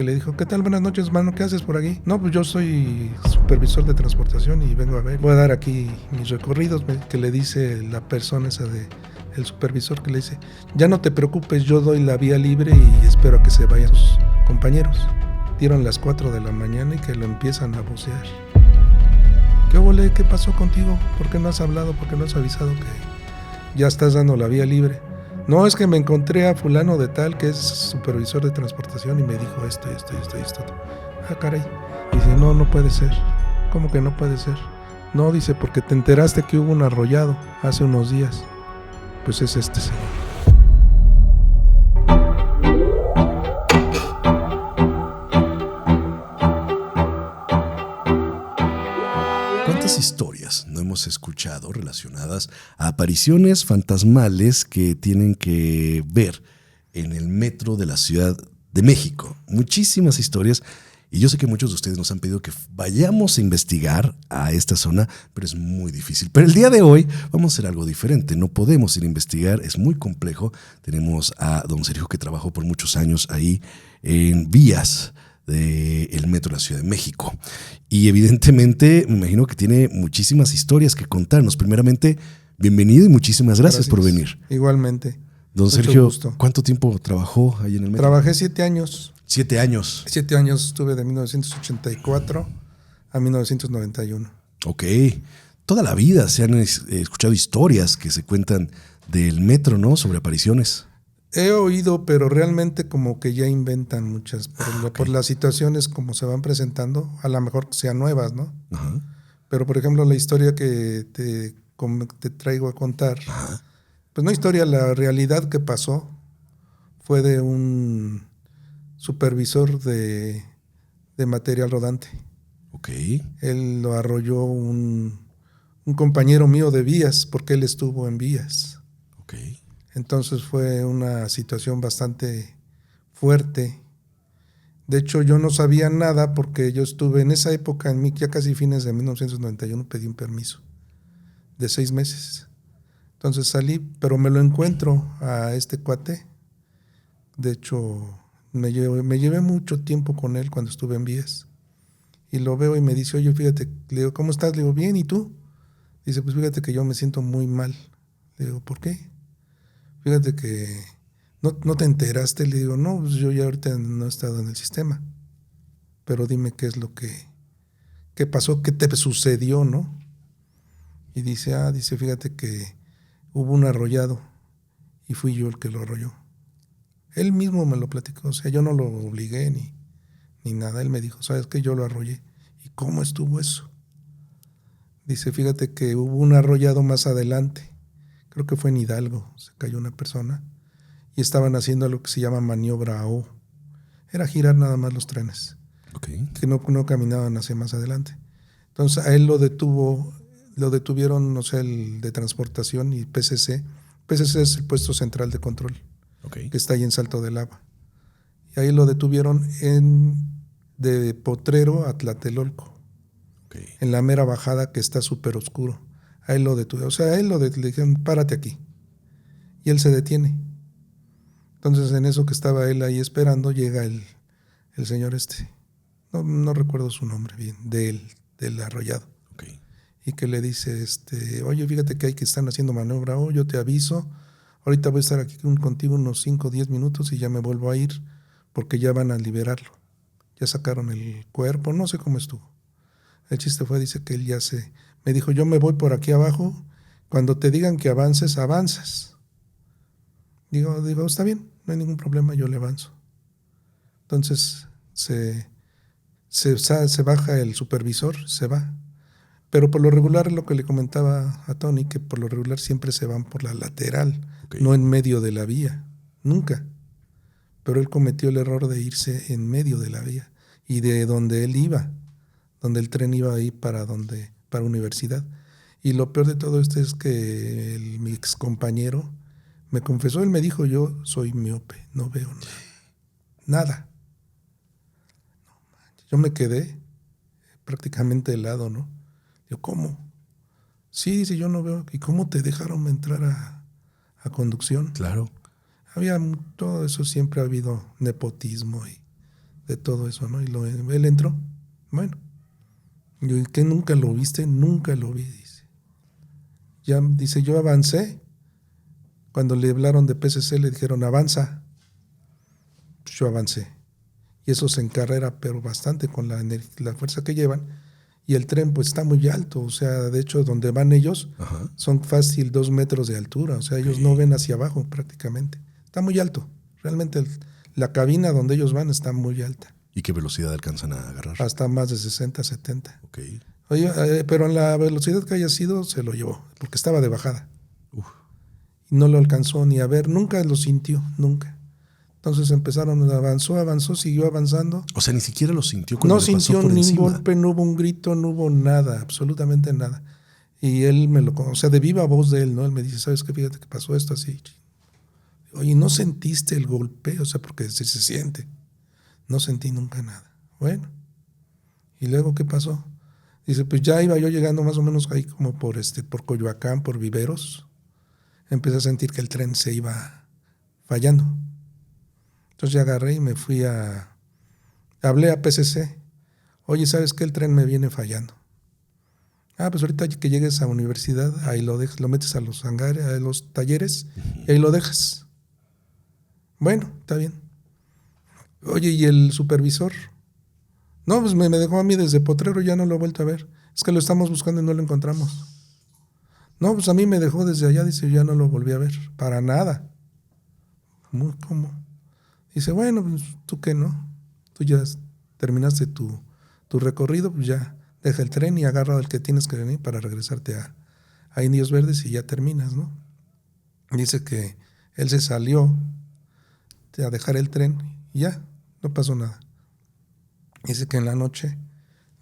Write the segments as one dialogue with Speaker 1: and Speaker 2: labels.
Speaker 1: Le dijo, ¿qué tal? Buenas noches, hermano, ¿qué haces por aquí? No, pues yo soy supervisor de transportación y vengo a ver. Voy a dar aquí mis recorridos, que le dice la persona esa el supervisor, que le dice, ya no te preocupes, yo doy la vía libre y espero a que se vayan sus compañeros. Dieron las 4 de la mañana y que lo empiezan a vocear. ¿Qué ole? ¿Qué pasó contigo? ¿Por qué no has hablado? ¿Por qué no has avisado que ya estás dando la vía libre? No, es que me encontré a fulano de tal que es supervisor de transportación y me dijo esto. Ah, caray. Dice, no puede ser. ¿Cómo que no puede ser? No, dice, porque te enteraste que hubo un arrollado hace unos días. Pues es este señor.
Speaker 2: ¿Cuántas historias no hemos escuchado relacionadas a apariciones fantasmales que tienen que ver en el metro de la Ciudad de México? Muchísimas historias. Y yo sé que muchos de ustedes nos han pedido que vayamos a investigar a esta zona, pero es muy difícil. Pero el día de hoy vamos a hacer algo diferente. No podemos ir a investigar, es muy complejo. Tenemos a don Sergio, que trabajó por muchos años ahí en vías del metro de la Ciudad de México. Y evidentemente me imagino que tiene muchísimas historias que contarnos. Primeramente, bienvenido y muchísimas gracias por venir.
Speaker 1: Igualmente.
Speaker 2: Don
Speaker 1: Mucho
Speaker 2: Sergio,
Speaker 1: gusto.
Speaker 2: ¿Cuánto tiempo trabajó ahí en el metro?
Speaker 1: Trabajé 7 años.
Speaker 2: 7 años.
Speaker 1: 7 años estuve de 1984 a 1991.
Speaker 2: Ok. Toda la vida se han escuchado historias que se cuentan del metro, ¿no? Sobre apariciones.
Speaker 1: He oído, pero realmente como que ya inventan muchas por las situaciones como se van presentando, a lo mejor sean nuevas, ¿no?
Speaker 2: Ajá.
Speaker 1: Pero por ejemplo la historia que te traigo a contar,
Speaker 2: Ajá.
Speaker 1: pues no historia, la realidad que pasó fue de un supervisor de material rodante.
Speaker 2: Ok.
Speaker 1: Él lo arrolló un compañero mío de vías, porque él estuvo en vías.
Speaker 2: Ok.
Speaker 1: Entonces fue una situación bastante fuerte. De hecho, yo no sabía nada porque yo estuve en esa época, ya casi fines de 1991, pedí un permiso de 6 meses. Entonces salí, pero me lo encuentro a este cuate. De hecho, me llevé mucho tiempo con él cuando estuve en vías. Y lo veo y me dice, oye, fíjate, le digo, ¿cómo estás? Le digo, bien, ¿y tú? Dice, pues fíjate que yo me siento muy mal. Le digo, ¿por qué? Fíjate que no te enteraste. Le digo, no, pues yo ya ahorita no he estado en el sistema. Pero dime qué es lo qué pasó, qué te sucedió, ¿no? Y dice, fíjate que hubo un arrollado y fui yo el que lo arrolló. Él mismo me lo platicó, o sea, yo no lo obligué ni nada. Él me dijo, ¿sabes qué? Yo lo arrollé. ¿Y cómo estuvo eso? Dice, fíjate que hubo un arrollado más adelante. Creo que fue en Hidalgo, se cayó una persona y estaban haciendo lo que se llama maniobra O. Era girar nada más los trenes,
Speaker 2: Okay.
Speaker 1: que no caminaban hacia más adelante. Entonces a él lo detuvieron, no sé, el de transportación y PCC. PCC es el puesto central de control,
Speaker 2: Okay.
Speaker 1: que está ahí en Salto del Agua. Y ahí lo detuvieron de Potrero a Tlatelolco,
Speaker 2: Okay.
Speaker 1: en la mera bajada que está súper oscuro. A él lo detuvieron, o sea, a él le dijeron, párate aquí. Y él se detiene. Entonces, en eso que estaba él ahí esperando, llega el señor no recuerdo su nombre bien, del arrollado.
Speaker 2: Okay.
Speaker 1: Y que le dice, oye, fíjate que están haciendo maniobra, yo te aviso, ahorita voy a estar aquí contigo unos 5 o 10 minutos y ya me vuelvo a ir, porque ya van a liberarlo. Ya sacaron el cuerpo, no sé cómo estuvo. El chiste fue, dice que él me dijo, yo me voy por aquí abajo, cuando te digan que avances, avanzas. Digo, está bien, no hay ningún problema, yo le avanzo. Entonces se baja el supervisor, se va. Pero por lo regular, lo que le comentaba a Tony, que por lo regular siempre se van por la lateral,
Speaker 2: Okay.
Speaker 1: no en medio de la vía, nunca. Pero él cometió el error de irse en medio de la vía y de donde él iba, donde el tren iba ahí para universidad. Y lo peor de todo esto es que mi ex compañero me confesó, él me dijo, yo soy miope, no veo nada. Yo me quedé prácticamente helado, ¿no? Yo, ¿cómo? Sí, dice, yo no veo. ¿Y cómo te dejaron entrar a conducción?
Speaker 2: Claro.
Speaker 1: Todo eso, siempre ha habido nepotismo y de todo eso, ¿no? Y él entró. Bueno, yo, ¿y qué nunca lo viste? Nunca lo vi, dice. Ya, dice, yo avancé. Cuando le hablaron de PCC le dijeron, avanza. Pues yo avancé. Y eso se encarrera, pero bastante con la fuerza que llevan. Y el tren pues está muy alto, o sea, de hecho donde van ellos son fácil 2 metros de altura, o sea, ellos no ven hacia abajo prácticamente. Está muy alto, realmente la cabina donde ellos van está muy alta.
Speaker 2: ¿Y qué velocidad alcanzan a agarrar?
Speaker 1: Hasta más de 60, 70.
Speaker 2: Okay.
Speaker 1: Oye, pero en la velocidad que haya sido se lo llevó, porque estaba de bajada. Y no lo alcanzó ni a ver, nunca lo sintió, nunca. Entonces avanzó, siguió avanzando.
Speaker 2: O sea, ni siquiera lo sintió cuando
Speaker 1: no
Speaker 2: le pasó
Speaker 1: sintió
Speaker 2: por
Speaker 1: ningún
Speaker 2: encima.
Speaker 1: golpe, no hubo un grito, no hubo nada, absolutamente nada. Y él o sea, de viva voz de él, ¿no? Él me dice, ¿sabes qué? Fíjate que pasó esto así. Oye, ¿no sentiste el golpe? O sea, porque se siente. No sentí nunca nada. Bueno. ¿Y luego qué pasó? Dice, pues ya iba yo llegando más o menos ahí como por Coyoacán, por Viveros. Empecé a sentir que el tren se iba fallando. Entonces ya agarré y me fui hablé a PCC. Oye, ¿sabes qué? El tren me viene fallando. Pues ahorita que llegues a universidad, ahí lo metes a los hangares, a los talleres, y ahí lo dejas. Bueno, está bien. Oye, ¿y el supervisor? No, pues me dejó a mí desde Potrero, ya no lo he vuelto a ver. Es que lo estamos buscando y no lo encontramos. No, pues a mí me dejó desde allá, dice, ya no lo volví a ver, para nada. ¿Cómo? Dice, bueno, pues tú qué, ¿no? Tú ya terminaste tu recorrido, pues ya deja el tren y agarra el que tienes que venir para regresarte a Indios Verdes y ya terminas, ¿no? Dice que él se salió a dejar el tren y ya, no pasó nada. Dice que en la noche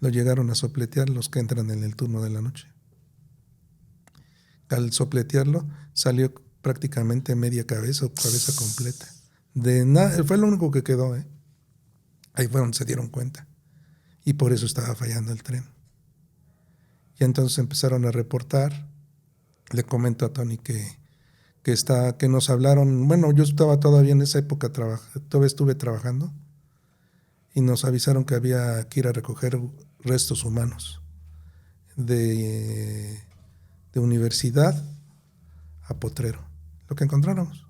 Speaker 1: lo llegaron a sopletear los que entran en el turno de la noche. Al sopletearlo salió prácticamente media cabeza o cabeza completa. De nada, fue lo único que quedó, ¿eh? Ahí se dieron cuenta. Y por eso estaba fallando el tren. Y entonces empezaron a reportar. Le comento a Tony que nos hablaron. Bueno, yo estaba todavía en esa época, todavía estuve trabajando. Y nos avisaron que había que ir a recoger restos humanos de Universidad a Potrero. Lo que encontráramos.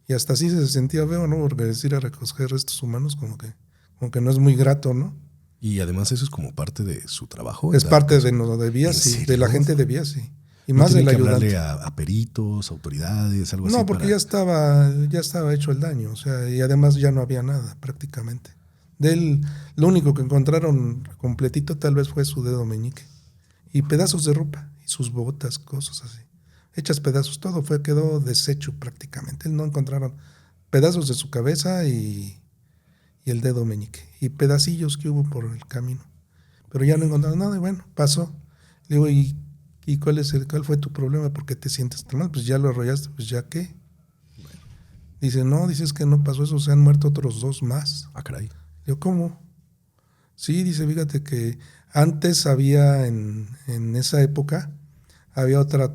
Speaker 1: Y hasta así se sentía feo, ¿no? Porque decir a recoger restos humanos como que no es muy grato, ¿no?
Speaker 2: Y además eso es como parte de su trabajo.
Speaker 1: Es parte de vías, sí, de la gente de vías, sí. Y
Speaker 2: ¿No
Speaker 1: más del ayudante.
Speaker 2: Que hablarle a peritos, autoridades, algo así?
Speaker 1: No, porque ya estaba hecho el daño, o sea, y además ya no había nada prácticamente. De él, lo único que encontraron completito tal vez fue su dedo meñique. Y pedazos de ropa, y sus botas, cosas así. Hechas pedazos, todo quedó deshecho prácticamente. Él no encontraron pedazos de su cabeza y el dedo meñique. Y pedacillos que hubo por el camino. Pero ya no encontraron nada y bueno, pasó. Le digo, ¿y cuál fue tu problema? ¿Por qué te sientes tan mal? Pues ya lo arrollaste, pues ya qué. Bueno. Dice, no, dices que no pasó eso, se han muerto otros 2 más.
Speaker 2: Ah, caray.
Speaker 1: Digo, ¿cómo? Sí, dice, fíjate que antes había en esa época, había otra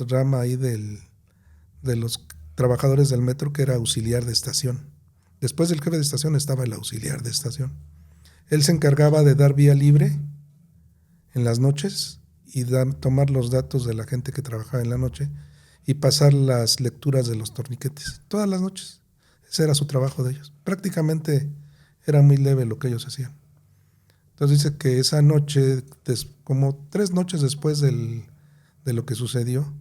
Speaker 1: rama ahí de los trabajadores del metro que era auxiliar de estación. Después del jefe de estación estaba el auxiliar de estación. Él se encargaba de dar vía libre en las noches y tomar los datos de la gente que trabajaba en la noche y pasar las lecturas de los torniquetes. Todas las noches. Ese era su trabajo de ellos. Prácticamente era muy leve lo que ellos hacían. Entonces dice que esa noche, como 3 noches después de lo que sucedió,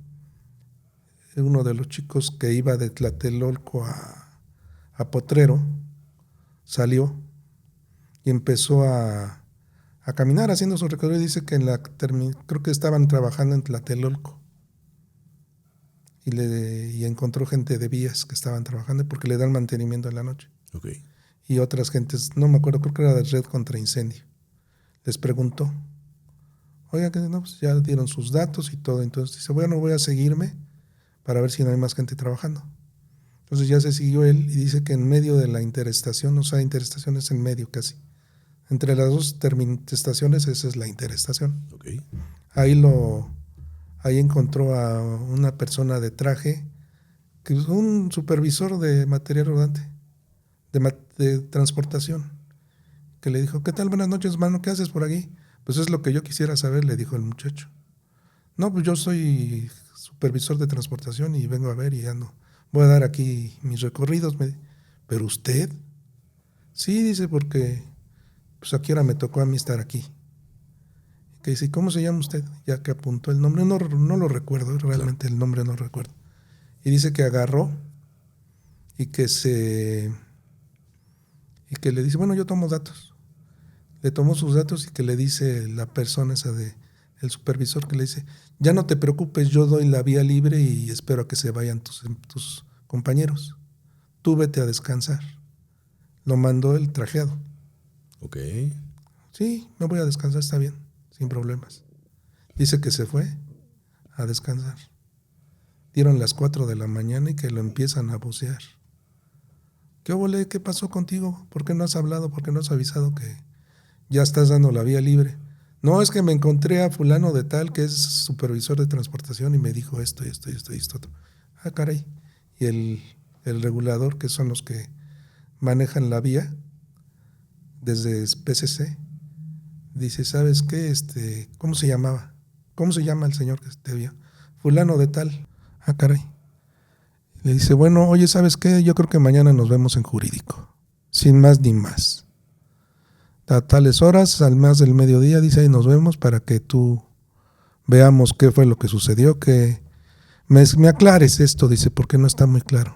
Speaker 1: uno de los chicos que iba de Tlatelolco a Potrero salió y empezó a caminar haciendo su recorrido. Dice que creo que estaban trabajando en Tlatelolco y encontró gente de vías que estaban trabajando porque le dan mantenimiento en la noche.
Speaker 2: Okay.
Speaker 1: Y otras gentes, no me acuerdo, creo que era de Red contra Incendio. Les preguntó, oiga, que no, pues ya dieron sus datos y todo. Entonces dice, bueno, voy a seguirme para ver si no hay más gente trabajando. Entonces ya se siguió él y dice que en medio de la interestación, o sea, interestación es en medio casi. Entre las 2 estaciones, esa es la interestación.
Speaker 2: Okay.
Speaker 1: Ahí encontró a una persona de traje, que es un supervisor de material rodante, de transportación. que le dijo, ¿qué tal? Buenas noches, hermano, ¿qué haces por aquí? Pues es lo que yo quisiera saber, le dijo el muchacho. No, pues yo soy supervisor de transportación y vengo a ver y ando. Voy a dar aquí mis recorridos. ¿Pero usted? Sí, dice, porque pues aquí ahora me tocó a mí estar aquí. Que dice, ¿cómo se llama usted? Ya que apuntó el nombre, no lo recuerdo, realmente el nombre no recuerdo. Y dice que agarró y que le dice, bueno, yo tomo datos. Le tomó sus datos y que le dice la persona esa el supervisor, que le dice, ya no te preocupes, yo doy la vía libre y espero a que se vayan tus compañeros. Tú vete a descansar. Lo mandó el trajeado.
Speaker 2: Ok.
Speaker 1: Sí, me voy a descansar, está bien, sin problemas. Dice que se fue a descansar. Dieron las 4 de la mañana y que lo empiezan a vocear. ¿Qué óvole? ¿Qué pasó contigo? ¿Por qué no has hablado? ¿Por qué no has avisado que ya estás dando la vía libre? No, es que me encontré a fulano de tal que es supervisor de transportación y me dijo esto y esto y esto y esto. Ah, caray. Y el regulador, que son los que manejan la vía desde PCC, dice, ¿sabes qué? ¿Cómo se llamaba? ¿Cómo se llama el señor que te vio? Fulano de tal. Ah, caray. Le dice, bueno, oye, ¿sabes qué? Yo creo que mañana nos vemos en jurídico. Sin más ni más. A tales horas, al más del mediodía, dice, ahí nos vemos para que tú veamos qué fue lo que sucedió, que me aclares esto, dice, porque no está muy claro.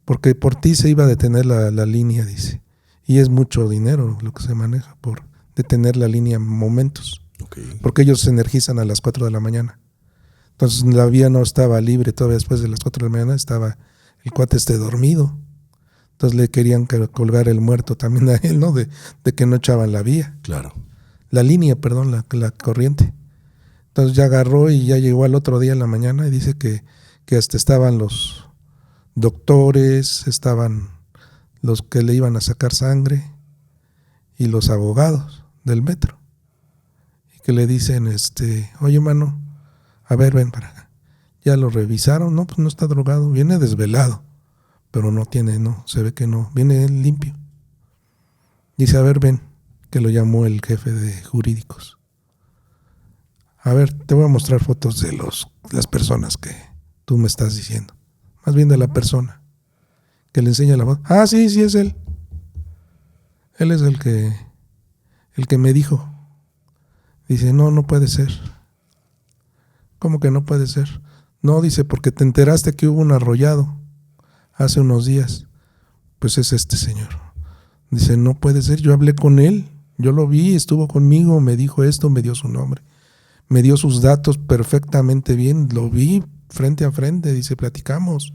Speaker 1: Porque por ti se iba a detener la línea, dice. Y es mucho dinero lo que se maneja por detener la línea momentos.
Speaker 2: Okay.
Speaker 1: Porque ellos se energizan a las 4 de la mañana. Entonces la vía no estaba libre, todavía después de las 4 de la mañana estaba el cuate dormido. Entonces le querían colgar el muerto también a él, ¿no? De que no echaban la vía.
Speaker 2: Claro.
Speaker 1: La línea, perdón, la corriente. Entonces ya agarró y ya llegó al otro día en la mañana y dice que hasta estaban los doctores, estaban los que le iban a sacar sangre y los abogados del metro. Y que le dicen, oye, mano, a ver, ven para acá. Ya lo revisaron, no, pues no está drogado, viene desvelado. Pero no, se ve que no, viene limpio. Dice, a ver, ven, que lo llamó el jefe de jurídicos. A ver, te voy a mostrar fotos de las personas que tú me estás diciendo. Más bien de la persona. Que le enseña la foto. Ah, sí, es él. Él es el que me dijo. Dice, no puede ser. ¿Cómo que no puede ser? No, dice, porque te enteraste que hubo un arrollado hace unos días. Pues es este señor. Dice, no puede ser, yo hablé con él, yo lo vi, estuvo conmigo, me dijo esto, me dio su nombre, me dio sus datos perfectamente bien, lo vi frente a frente, dice, platicamos.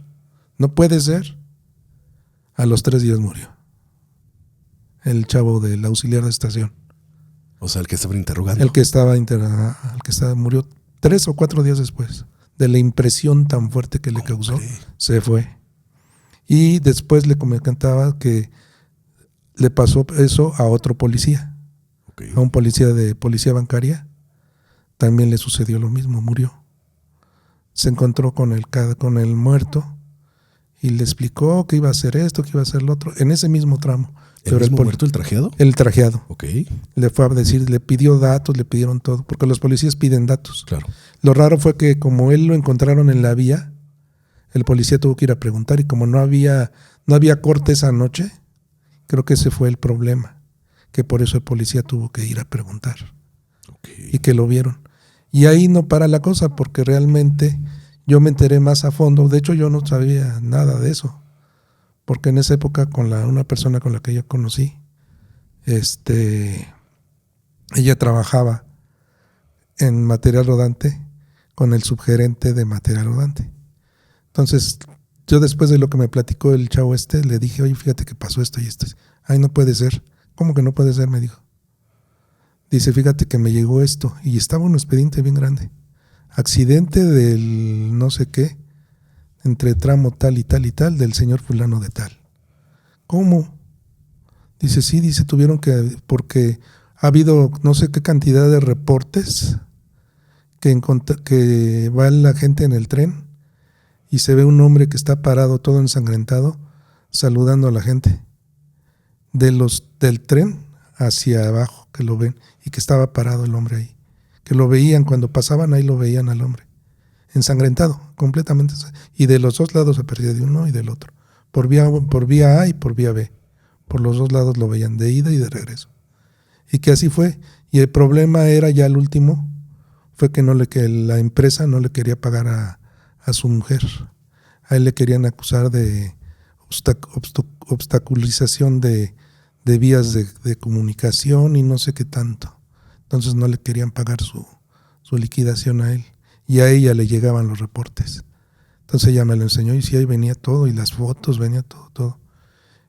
Speaker 1: No puede ser. A los 3 días murió el chavo del auxiliar de estación.
Speaker 2: O sea, el que estaba interrogando.
Speaker 1: El que estaba murió 3 o 4 días después de la impresión tan fuerte que le causó. Se fue. Y después le comentaba que le pasó eso a otro policía. Okay. A un policía de policía bancaria. También le sucedió lo mismo, murió. Se encontró con el muerto y le explicó que iba a hacer esto, que iba a hacer lo otro, en ese mismo tramo.
Speaker 2: ¿El mismo muerto, el trajeado?
Speaker 1: El trajeado.
Speaker 2: Ok.
Speaker 1: Le fue a decir, le pidió datos, le pidieron todo, porque los policías piden datos.
Speaker 2: Claro.
Speaker 1: Lo raro fue que como él lo encontraron en la vía, el policía tuvo que ir a preguntar y como no había corte esa noche, creo que ese fue el problema, que por eso el policía tuvo que ir a preguntar. Okay. Y que lo vieron. Y ahí no para la cosa, porque realmente yo me enteré más a fondo. De hecho, yo no sabía nada de eso, porque en esa época una persona con la que yo conocí, ella trabajaba en material rodante con el subgerente de material rodante. Entonces, yo después de lo que me platicó el chavo le dije, oye, fíjate que pasó esto y esto. Ay, no puede ser. ¿Cómo que no puede ser? Me dijo. Dice, fíjate que me llegó esto y estaba un expediente bien grande. Accidente del no sé qué, entre tramo tal y tal y tal, del señor fulano de tal. ¿Cómo? Dice, sí, dice, tuvieron porque ha habido no sé qué cantidad de reportes que va la gente en el tren y se ve un hombre que está parado todo ensangrentado saludando a la gente del tren hacia abajo, que lo ven, y que estaba parado el hombre ahí. Que lo veían, cuando pasaban ahí lo veían al hombre. Ensangrentado, completamente. Y de los dos lados se perdía, de uno y del otro. Por vía A y por vía B. Por los dos lados lo veían, de ida y de regreso. Y que así fue. Y el problema era ya el último, fue que la empresa no le quería pagar a su mujer. A él le querían acusar de obstaculización de vías de comunicación y no sé qué tanto. Entonces no le querían pagar su liquidación a él. Y a ella le llegaban los reportes. Entonces ella me lo enseñó y sí, ahí venía todo, y las fotos, venía todo.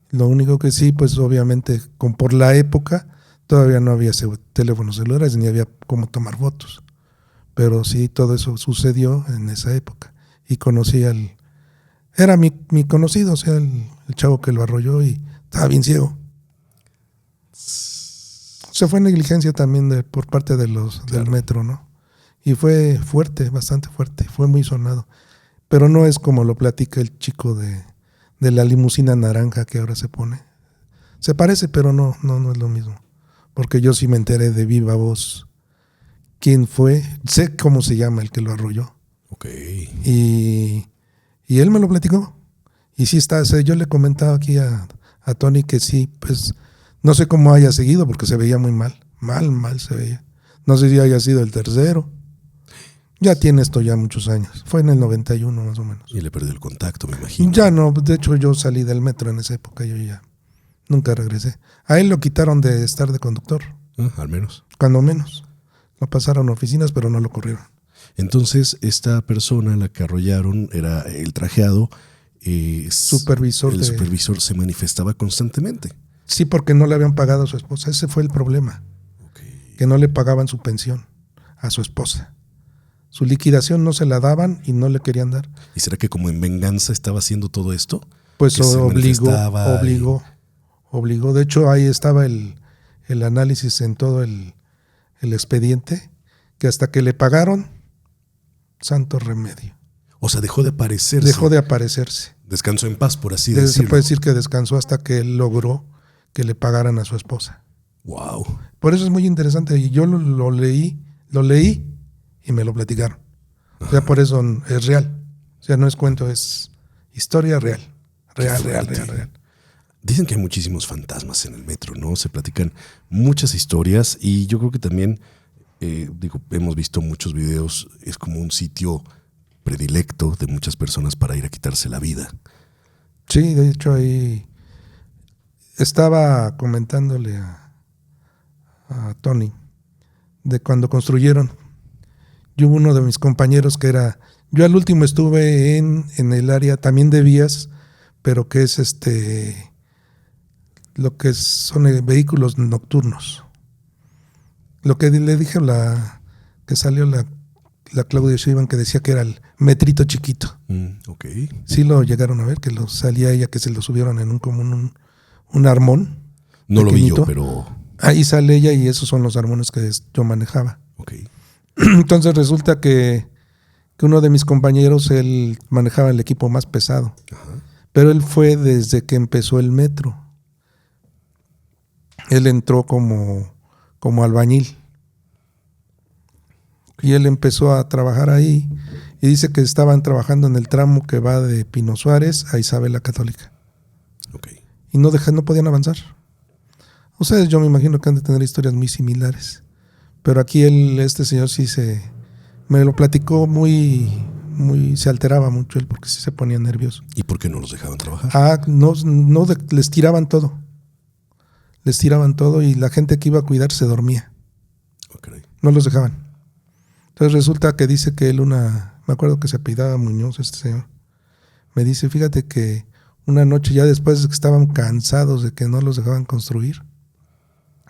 Speaker 1: Lo único que sí, pues obviamente, por la época, todavía no había teléfonos celulares ni había cómo tomar fotos. Pero sí, todo eso sucedió en esa época. Y conocí era mi conocido, o sea, el chavo que lo arrolló, y estaba bien ciego. O sea, fue negligencia también por parte de del metro, ¿no? Y fue fuerte, bastante fuerte, fue muy sonado. Pero no es como lo platica el chico de la limusina naranja que ahora se pone. Se parece, pero no es lo mismo. Porque yo sí me enteré de viva voz quién fue, sé cómo se llama el que lo arrolló.
Speaker 2: Okay.
Speaker 1: Y él me lo platicó. Y sí está, yo le comentaba aquí a Tony que sí, pues no sé cómo haya seguido porque se veía muy mal se veía. No sé si haya sido el tercero. Ya tiene esto ya muchos años. Fue en el 91 más o menos.
Speaker 2: Y le perdió el contacto, me imagino.
Speaker 1: Ya no, de hecho yo salí del metro en esa época, yo ya nunca regresé. A él lo quitaron de estar de conductor.
Speaker 2: Al menos.
Speaker 1: Cuando menos. Lo pasaron a oficinas, pero no lo corrieron.
Speaker 2: Entonces, esta persona a la que arrollaron era el trajeado.
Speaker 1: Supervisor.
Speaker 2: El supervisor se manifestaba constantemente.
Speaker 1: Sí, porque no le habían pagado a su esposa. Ese fue el problema. Okay. Que no le pagaban su pensión a su esposa. Su liquidación no se la daban y no le querían dar.
Speaker 2: ¿Y será que como en venganza estaba haciendo todo esto?
Speaker 1: Pues obligó. De hecho, ahí estaba el análisis en todo el expediente, que hasta que le pagaron, santo remedio.
Speaker 2: O sea, dejó de aparecerse. Descansó en paz, por así decirlo.
Speaker 1: Se puede decir que descansó hasta que él logró que le pagaran a su esposa.
Speaker 2: Wow.
Speaker 1: Por eso es muy interesante. Y yo lo leí y me lo platicaron. O sea, por eso es real. O sea, no es cuento, es historia real. Real.
Speaker 2: Dicen que hay muchísimos fantasmas en el metro, ¿no? Se platican muchas historias y yo creo que también, hemos visto muchos videos, es como un sitio predilecto de muchas personas para ir a quitarse la vida.
Speaker 1: Sí, de hecho ahí estaba comentándole a Tony de cuando construyeron. Yo hubo uno de mis compañeros que yo al último estuve en el área también de vías, pero que es lo que son vehículos nocturnos. Lo que le dije que salió la Claudia Sheinbaum, que decía que era el metrito chiquito.
Speaker 2: Okay.
Speaker 1: Sí lo llegaron a ver, que salía ella, que se lo subieron en un armón.
Speaker 2: No
Speaker 1: pequeñito.
Speaker 2: Lo vi yo, pero...
Speaker 1: Ahí sale ella y esos son los armones que yo manejaba.
Speaker 2: Okay.
Speaker 1: Entonces resulta que uno de mis compañeros, él manejaba el equipo más pesado. Ajá. Pero él fue desde que empezó el metro. Él entró como albañil. Y él empezó a trabajar ahí y dice que estaban trabajando en el tramo que va de Pino Suárez a Isabel la Católica.
Speaker 2: Okay.
Speaker 1: Y no podían avanzar. Ustedes, yo me imagino que han de tener historias muy similares. Pero aquí este señor sí me lo platicó se alteraba mucho él porque sí se ponía nervioso.
Speaker 2: ¿Y por qué no los dejaban trabajar?
Speaker 1: Les tiraban todo. Les tiraban todo y la gente que iba a cuidar se dormía.
Speaker 2: Okay.
Speaker 1: No los dejaban. Entonces resulta que dice que él me acuerdo que se apellidaba Muñoz este señor, me dice, fíjate que una noche ya después de que estaban cansados de que no los dejaban construir,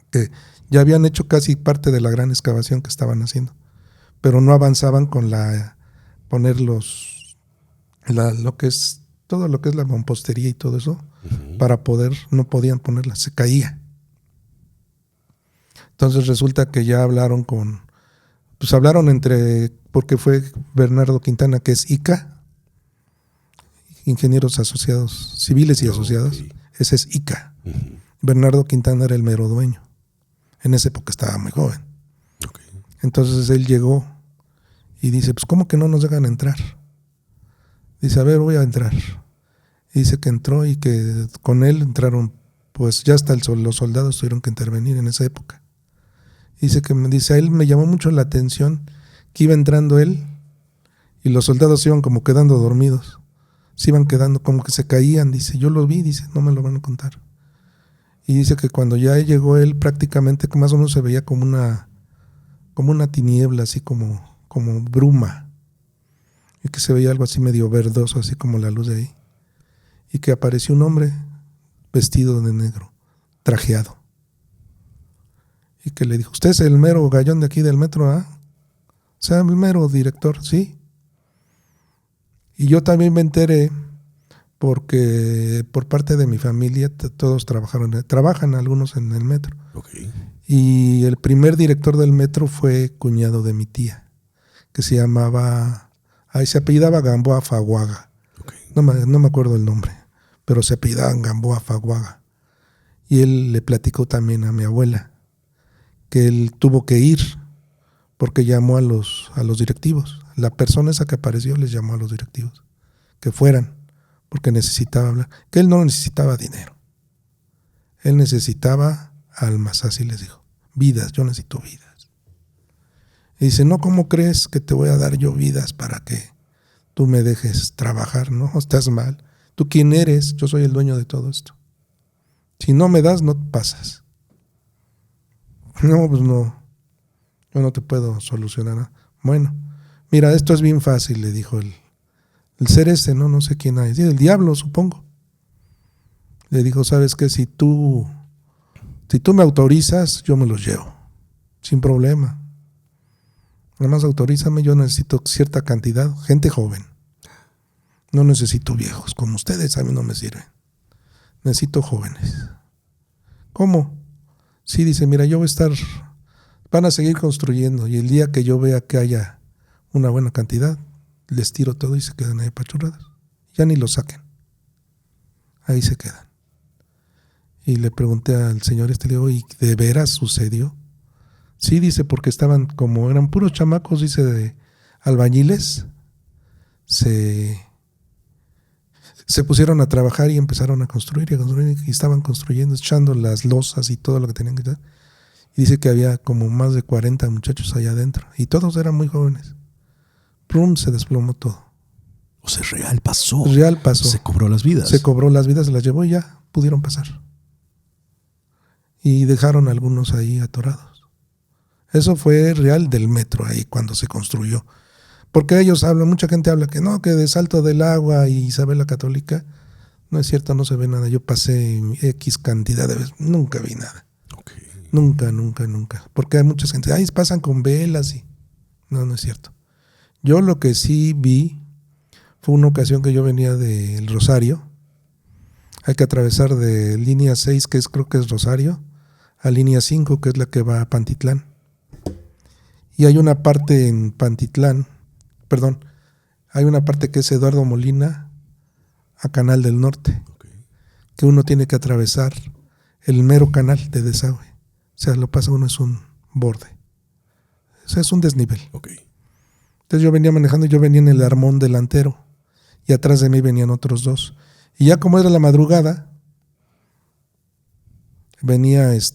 Speaker 1: que ya habían hecho casi parte de la gran excavación que estaban haciendo, pero no avanzaban con poner lo que es todo lo que es la mampostería y todo eso, para no podían ponerla, se caía. Entonces resulta que ya hablaron porque fue Bernardo Quintana, que es ICA, Ingenieros Asociados, Civiles y Asociados, ese es ICA. Bernardo Quintana era el mero dueño En esa época estaba muy joven.
Speaker 2: Okay.
Speaker 1: Entonces él llegó y dice, pues ¿cómo que no nos dejan entrar? Dice, a ver, voy a entrar. Y dice que entró y que con él entraron, pues ya hasta los soldados tuvieron que intervenir en esa época. Dice a él me llamó mucho la atención que iba entrando él y los soldados se iban como quedando dormidos. Se iban quedando como que se caían. Dice, yo lo vi, dice, no me lo van a contar. Y dice que cuando ya llegó él prácticamente más o menos se veía como una tiniebla, así como bruma. Y que se veía algo así medio verdoso, así como la luz de ahí. Y que apareció un hombre vestido de negro, trajeado. Y que le dijo, ¿usted es el mero gallón de aquí del metro, ah? O sea, el mero director, sí. Y yo también me enteré porque por parte de mi familia todos trabajan algunos en el metro.
Speaker 2: Okay.
Speaker 1: Y el primer director del metro fue cuñado de mi tía, que se apellidaba Gamboa Faguaga.
Speaker 2: Okay.
Speaker 1: No me acuerdo el nombre, pero se apellidaba Gamboa Faguaga. Y él le platicó también a mi abuela que él tuvo que ir porque llamó a los directivos. La persona esa que apareció les llamó a los directivos que fueran porque necesitaba hablar. Que él no necesitaba dinero. Él necesitaba almas, así les dijo. Vidas, yo necesito vidas. Y dice, no, ¿cómo crees que te voy a dar yo vidas para que tú me dejes trabajar? No, estás mal. ¿Tú quién eres? Yo soy el dueño de todo esto. Si no me das, no pasas. No, pues no. Yo no te puedo solucionar nada. Bueno, mira, esto es bien fácil, le dijo el ser ese, no sé quién hay. Sí, el diablo, supongo. Le dijo, ¿sabes qué? Si tú me autorizas, yo me los llevo. Sin problema. Nada más autorízame, yo necesito cierta cantidad. Gente joven. No necesito viejos. Como ustedes, a mí no me sirven. Necesito jóvenes. ¿Cómo? Sí, dice, mira, van a seguir construyendo y el día que yo vea que haya una buena cantidad, les tiro todo y se quedan ahí apachurradas. Ya ni lo saquen. Ahí se quedan. Y le pregunté al señor le digo, ¿y de veras sucedió? Sí, dice, porque eran puros chamacos, dice, de albañiles, se pusieron a trabajar y empezaron a construir y estaban construyendo, echando las losas y todo lo que tenían que hacer. Y dice que había como más de 40 muchachos allá adentro y todos eran muy jóvenes. Plum, se desplomó todo.
Speaker 2: O sea, real pasó.
Speaker 1: Real pasó.
Speaker 2: Se cobró las vidas.
Speaker 1: Se las llevó y ya pudieron pasar. Y dejaron algunos ahí atorados. Eso fue real del metro ahí cuando se construyó. Porque ellos mucha gente habla que no, que de Salto del Agua y Isabel la Católica, no es cierto, no se ve nada. Yo pasé X cantidad de veces, nunca vi nada.
Speaker 2: Okay.
Speaker 1: Nunca. Porque hay mucha gente, pasan con velas y... No es cierto. Yo lo que sí vi fue una ocasión que yo venía del Rosario. Hay que atravesar de línea 6, creo que es Rosario, a línea 5, que es la que va a Pantitlán. Y hay una parte en Pantitlán, hay una parte que es Eduardo Molina a Canal del Norte,
Speaker 2: Okay.
Speaker 1: que uno tiene que atravesar el mero canal de desagüe. O sea, lo pasa uno es un borde. O sea, es un desnivel.
Speaker 2: Okay.
Speaker 1: Entonces yo venía manejando, yo venía en el armón delantero y atrás de mí venían otros dos. Y ya como era la madrugada, venía pues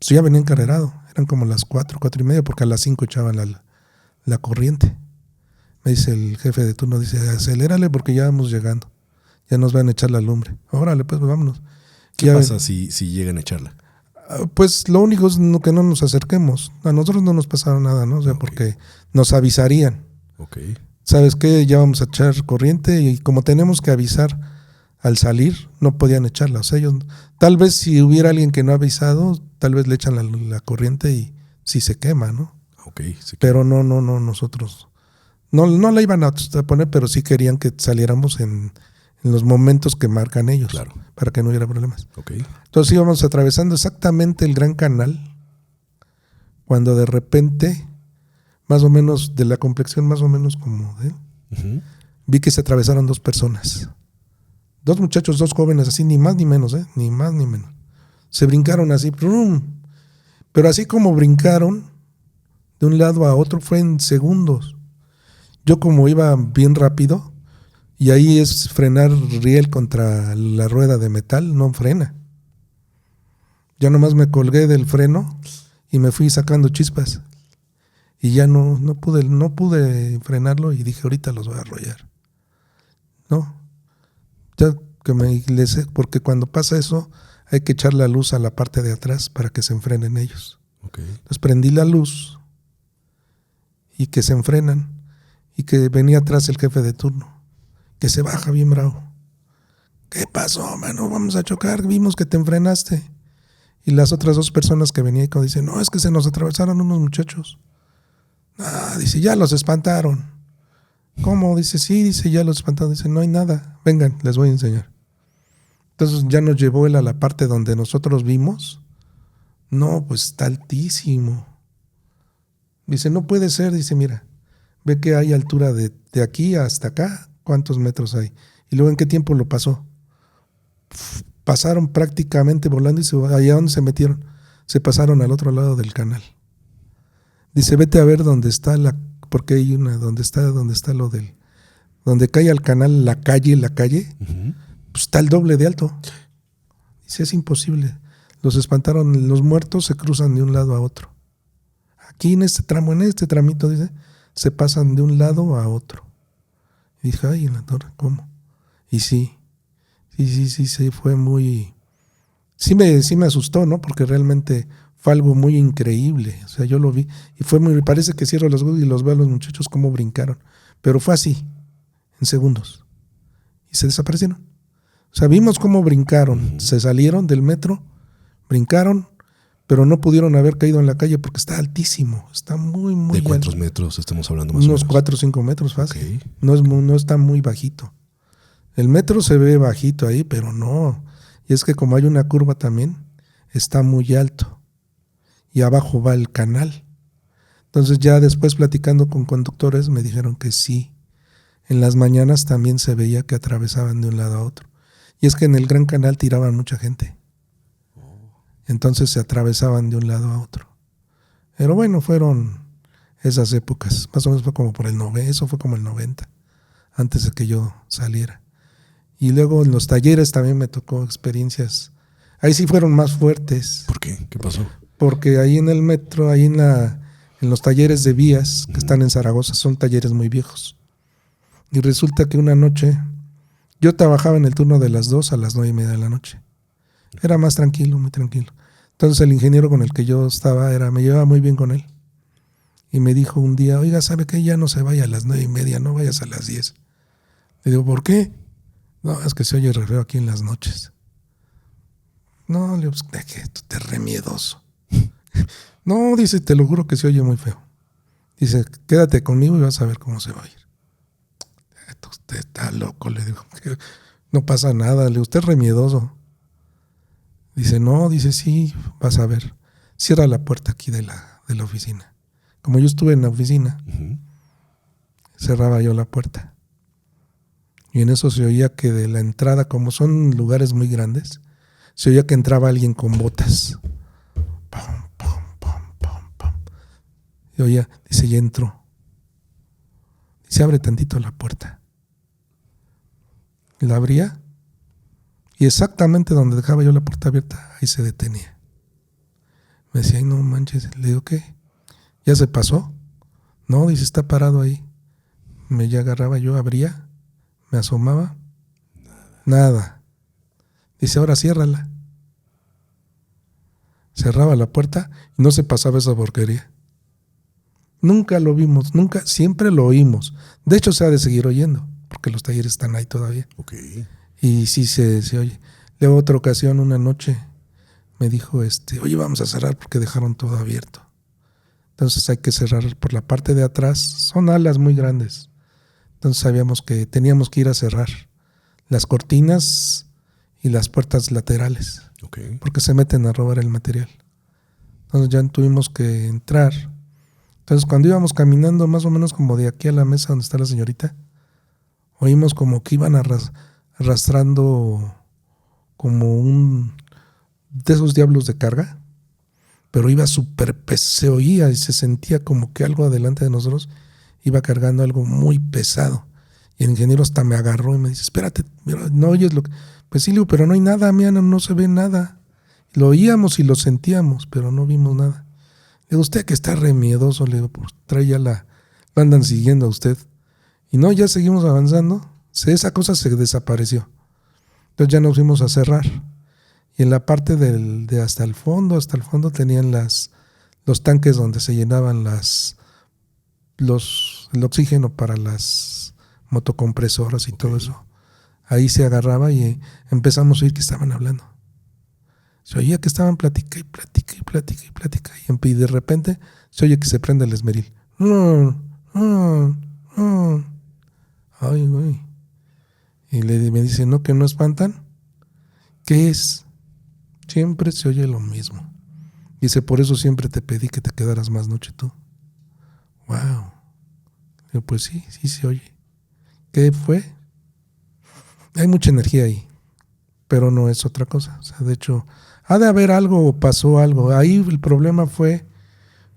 Speaker 1: ya venía encarrerado. Eran como las 4:30, porque a las 5 echaban la corriente. Me dice el jefe de turno, dice, acelérale porque ya vamos llegando. Ya nos van a echar la lumbre. Órale, pues vámonos.
Speaker 2: ¿Qué pasa si llegan a echarla?
Speaker 1: Pues lo único es que no nos acerquemos. A nosotros no nos pasaron nada, ¿no? O sea, porque nos avisarían.
Speaker 2: Okay.
Speaker 1: ¿Sabes qué? Ya vamos a echar corriente y como tenemos que avisar al salir, no podían echarla. O sea, ellos, tal vez si hubiera alguien que no ha avisado, tal vez le echan la corriente y sí se quema, ¿no?
Speaker 2: Okay,
Speaker 1: pero no, nosotros no la iban a poner, pero sí querían que saliéramos en los momentos que marcan ellos,
Speaker 2: claro,
Speaker 1: para que no hubiera problemas.
Speaker 2: Okay.
Speaker 1: Entonces íbamos atravesando exactamente el Gran Canal, cuando de repente, más o menos de la complexión más o menos como de él,
Speaker 2: Uh-huh.
Speaker 1: vi que se atravesaron dos personas, dos muchachos, dos jóvenes, así ni más ni menos, ni más ni menos. Se brincaron así, ¡prum! Pero así como brincaron de un lado a otro fue en segundos. Yo como iba bien rápido, y ahí es frenar riel contra la rueda de metal, no frena. Yo nomás me colgué del freno y me fui sacando chispas. Y ya no pude frenarlo y dije, ahorita los voy a arrollar. No, ya que porque cuando pasa eso hay que echar la luz a la parte de atrás para que se enfrenen ellos.
Speaker 2: Okay.
Speaker 1: Entonces prendí la luz y que se enfrenan y que venía atrás el jefe de turno, que se baja bien bravo. ¿Qué pasó, mano? Vamos a chocar, vimos que te enfrenaste. Y las otras dos personas que venían y dicen, no, es que se nos atravesaron unos muchachos. Ah, dice, ya los espantaron. ¿Cómo? Dice, sí, dice, ya los espantaron. Dice, no hay nada, vengan, les voy a enseñar. Entonces ya nos llevó él a la parte donde nosotros vimos. No, pues está altísimo. Dice, no puede ser, dice, mira, ve que hay altura de aquí hasta acá, ¿cuántos metros hay? Y luego en qué tiempo lo pasó. Pasaron prácticamente volando y allá donde se metieron, se pasaron al otro lado del canal. Dice, vete a ver dónde está porque hay una, donde está lo del, donde cae al canal la calle,
Speaker 2: Uh-huh.
Speaker 1: pues está el doble de alto. Dice, es imposible. Los espantaron, los muertos se cruzan de un lado a otro. Aquí en este tramo, en este tramito, dice, se pasan de un lado a otro. Y dije, ay, en la torre, ¿cómo? Y sí, fue muy... Sí me asustó, ¿no? Porque realmente fue algo muy increíble. O sea, yo lo vi y fue muy... Parece que cierro los ojos y los veo a los muchachos cómo brincaron. Pero fue así, en segundos. Y se desaparecieron. O sea, vimos cómo brincaron. Se salieron del metro, brincaron, pero no pudieron haber caído en la calle porque está altísimo. Está muy, muy
Speaker 2: alto. ¿De cuántos
Speaker 1: alto.
Speaker 2: metros estamos hablando más o menos?
Speaker 1: Unos 4 o 5 metros fácil.
Speaker 2: Okay.
Speaker 1: No está muy bajito. El metro se ve bajito ahí, pero no. Y es que como hay una curva también, está muy alto. Y abajo va el canal. Entonces ya después platicando con conductores me dijeron que sí. En las mañanas también se veía que atravesaban de un lado a otro. Y es que en el Gran Canal tiraban mucha gente. Entonces se atravesaban de un lado a otro. Pero bueno, fueron esas épocas. Más o menos fue como por el 90, eso fue como el 90, antes de que yo saliera. Y luego en los talleres también me tocó experiencias. Ahí sí fueron más fuertes.
Speaker 2: ¿Por qué? ¿Qué pasó?
Speaker 1: Porque ahí en el metro, ahí en los talleres de vías que están en Zaragoza, son talleres muy viejos. Y resulta que una noche, yo trabajaba en el turno de las 2 a las 9:30 de la noche. Era más tranquilo, muy tranquilo. Entonces el ingeniero con el que yo estaba me llevaba muy bien con él. Y me dijo un día, oiga, ¿sabe qué? Ya no se vaya a las 9:30, no vayas a las 10. Le digo, ¿por qué? No, es que se oye re feo aquí en las noches. No, le digo, pues, que tú te re miedoso. No, dice, te lo juro que se oye muy feo. Dice, quédate conmigo y vas a ver cómo se va a ir. Usted está loco, le digo. No pasa nada, le digo, usted es re miedoso. Dice, no, dice, sí, vas a ver. Cierra la puerta aquí de la oficina. Como yo estuve en la oficina, cerraba yo la puerta. Y en eso se oía que de la entrada, como son lugares muy grandes, se oía que entraba alguien con botas. Pum, pum, pum, pum, pum. Y oía, dice, ya entró. Dice, abre tantito la puerta. La abría y exactamente donde dejaba yo la puerta abierta, ahí se detenía. Me decía, ay, no manches. Le digo, ¿qué? ¿Ya se pasó? No, dice, está parado ahí. Me ya agarraba, yo abría, me asomaba. Nada. Dice, ahora ciérrala. Cerraba la puerta y no se pasaba esa porquería. Nunca lo vimos, nunca, siempre lo oímos. De hecho, se ha de seguir oyendo, porque los talleres están ahí todavía.
Speaker 2: Okay.
Speaker 1: Y sí se oye. Luego otra ocasión, una noche, me dijo, oye, vamos a cerrar porque dejaron todo abierto. Entonces hay que cerrar por la parte de atrás. Son alas muy grandes. Entonces sabíamos que teníamos que ir a cerrar las cortinas y las puertas laterales.
Speaker 2: Okay.
Speaker 1: Porque se meten a robar el material. Entonces ya tuvimos que entrar. Entonces cuando íbamos caminando más o menos como de aquí a la mesa donde está la señorita, oímos como que iban arrastrando como de esos diablos de carga, pero iba súper se oía y se sentía como que algo adelante de nosotros iba cargando algo muy pesado. Y el ingeniero hasta me agarró y me dice, espérate, mira, no oyes lo que... Pues sí, le digo, pero no hay nada, mira, no se ve nada. Lo oíamos y lo sentíamos, pero no vimos nada. Le digo, usted que está re miedoso, le digo, pues trae ya lo andan siguiendo a usted. Y no, ya seguimos avanzando. Esa cosa se desapareció. Entonces ya nos fuimos a cerrar. Y en la parte de hasta el fondo tenían los tanques donde se llenaban el oxígeno para las motocompresoras y todo eso. Ahí se agarraba y empezamos a oír que estaban hablando. Se oía que estaban platica y platica y platica y platica. Y de repente se oye que se prende el esmeril. Ay, güey. Y me dice, ¿no que no espantan? ¿Qué es? Siempre se oye lo mismo. Dice, por eso siempre te pedí que te quedaras más noche tú. Wow. Yo, pues sí se oye. ¿Qué fue? Hay mucha energía ahí, pero no es otra cosa. O sea, de hecho, ha de haber algo o pasó algo. Ahí el problema fue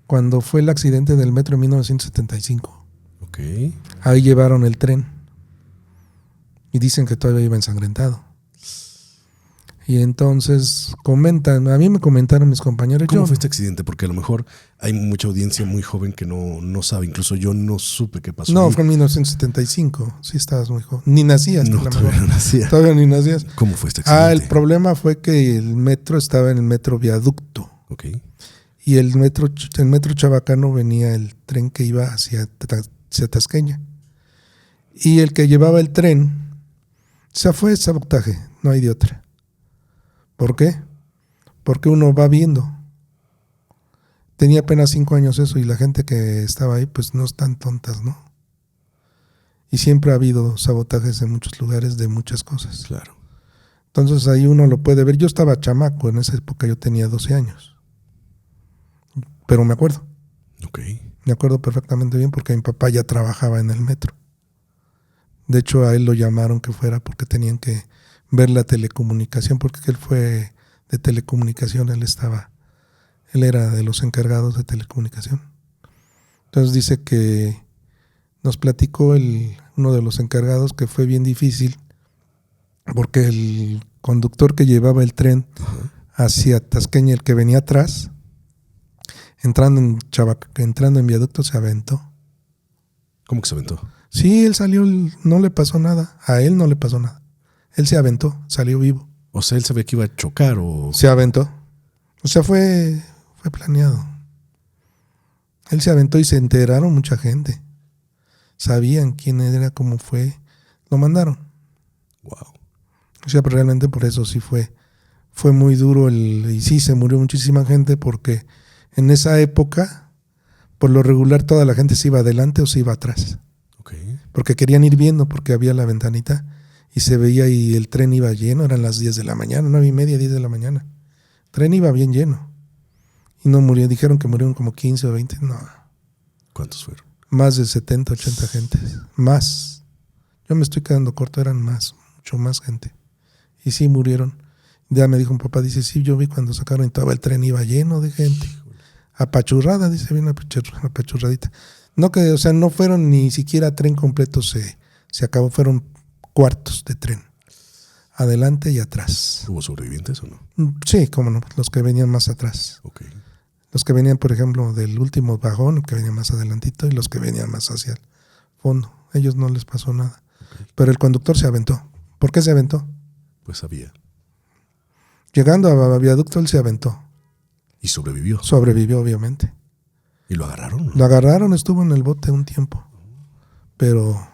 Speaker 1: cuando fue el accidente del metro en 1975.
Speaker 2: Okay.
Speaker 1: Ahí llevaron el tren y dicen que todavía iba ensangrentado. Y entonces a mí me comentaron mis compañeros.
Speaker 2: ¿Cómo fue este accidente? Porque a lo mejor hay mucha audiencia muy joven que no sabe. Incluso yo no supe qué pasó.
Speaker 1: No,
Speaker 2: ahí.
Speaker 1: fue en 1975. Sí, estabas muy joven. Ni nacías.
Speaker 2: No, todavía no nacía.
Speaker 1: Todavía ni nacías.
Speaker 2: ¿Cómo fue este accidente?
Speaker 1: El problema fue que el metro estaba en el metro viaducto.
Speaker 2: Okay.
Speaker 1: Y el metro Chabacano venía el tren que iba hacia Tasqueña. Y el que llevaba el tren, fue sabotaje, no hay de otra. ¿Por qué? Porque uno va viendo. Tenía apenas 5 años eso y la gente que estaba ahí pues no están tontas, ¿no? Y siempre ha habido sabotajes en muchos lugares de muchas cosas.
Speaker 2: Claro.
Speaker 1: Entonces ahí uno lo puede ver. Yo estaba chamaco, en esa época yo tenía 12 años. Pero me acuerdo.
Speaker 2: Okay.
Speaker 1: Me acuerdo perfectamente bien porque mi papá ya trabajaba en el metro. De hecho a él lo llamaron que fuera porque tenían que ver la telecomunicación, porque él fue de telecomunicación, él era de los encargados de telecomunicación. Entonces dice que nos platicó uno de los encargados que fue bien difícil porque el conductor que llevaba el tren hacia Tasqueña, el que venía atrás, entrando en viaducto, se aventó.
Speaker 2: ¿Cómo que se aventó?
Speaker 1: Sí, él salió, no le pasó nada, a él no le pasó nada. Él se aventó, salió vivo.
Speaker 2: O sea, él sabía que iba a chocar o...
Speaker 1: Se aventó. O sea, fue planeado. Él se aventó y se enteraron mucha gente. Sabían quién era, cómo fue. Lo mandaron.
Speaker 2: Wow.
Speaker 1: O sea, pero realmente por eso sí fue muy duro y sí se murió muchísima gente porque en esa época, por lo regular, toda la gente se iba adelante o se iba atrás.
Speaker 2: Okay.
Speaker 1: Porque querían ir viendo, porque había la ventanita y se veía y el tren iba lleno, eran las 10 de la mañana, 9:30, 10 de la mañana. El tren iba bien lleno. Y no murió, dijeron que murieron como 15 o 20, no.
Speaker 2: ¿Cuántos fueron?
Speaker 1: Más de 70, 80 gentes, más. Yo me estoy quedando corto, eran mucho más gente. Y sí murieron. Ya me dijo un papá, dice, sí, yo vi cuando sacaron y todo el tren iba lleno de gente. Apachurrada, dice, bien apachurradita. No que, o sea, no fueron ni siquiera tren completo, se acabó, fueron cuartos de tren. Adelante y atrás.
Speaker 2: ¿Hubo sobrevivientes o no?
Speaker 1: Sí, cómo no, los que venían más atrás.
Speaker 2: Okay.
Speaker 1: Los que venían, por ejemplo, del último vagón, que venía más adelantito, y los que venían más hacia el fondo. A ellos no les pasó nada. Okay. Pero el conductor se aventó. ¿Por qué se aventó?
Speaker 2: Pues sabía.
Speaker 1: Llegando a viaducto, él se aventó.
Speaker 2: ¿Y sobrevivió?
Speaker 1: Sobrevivió, obviamente.
Speaker 2: ¿Y lo agarraron? ¿No?
Speaker 1: Lo agarraron, estuvo en el bote un tiempo. Pero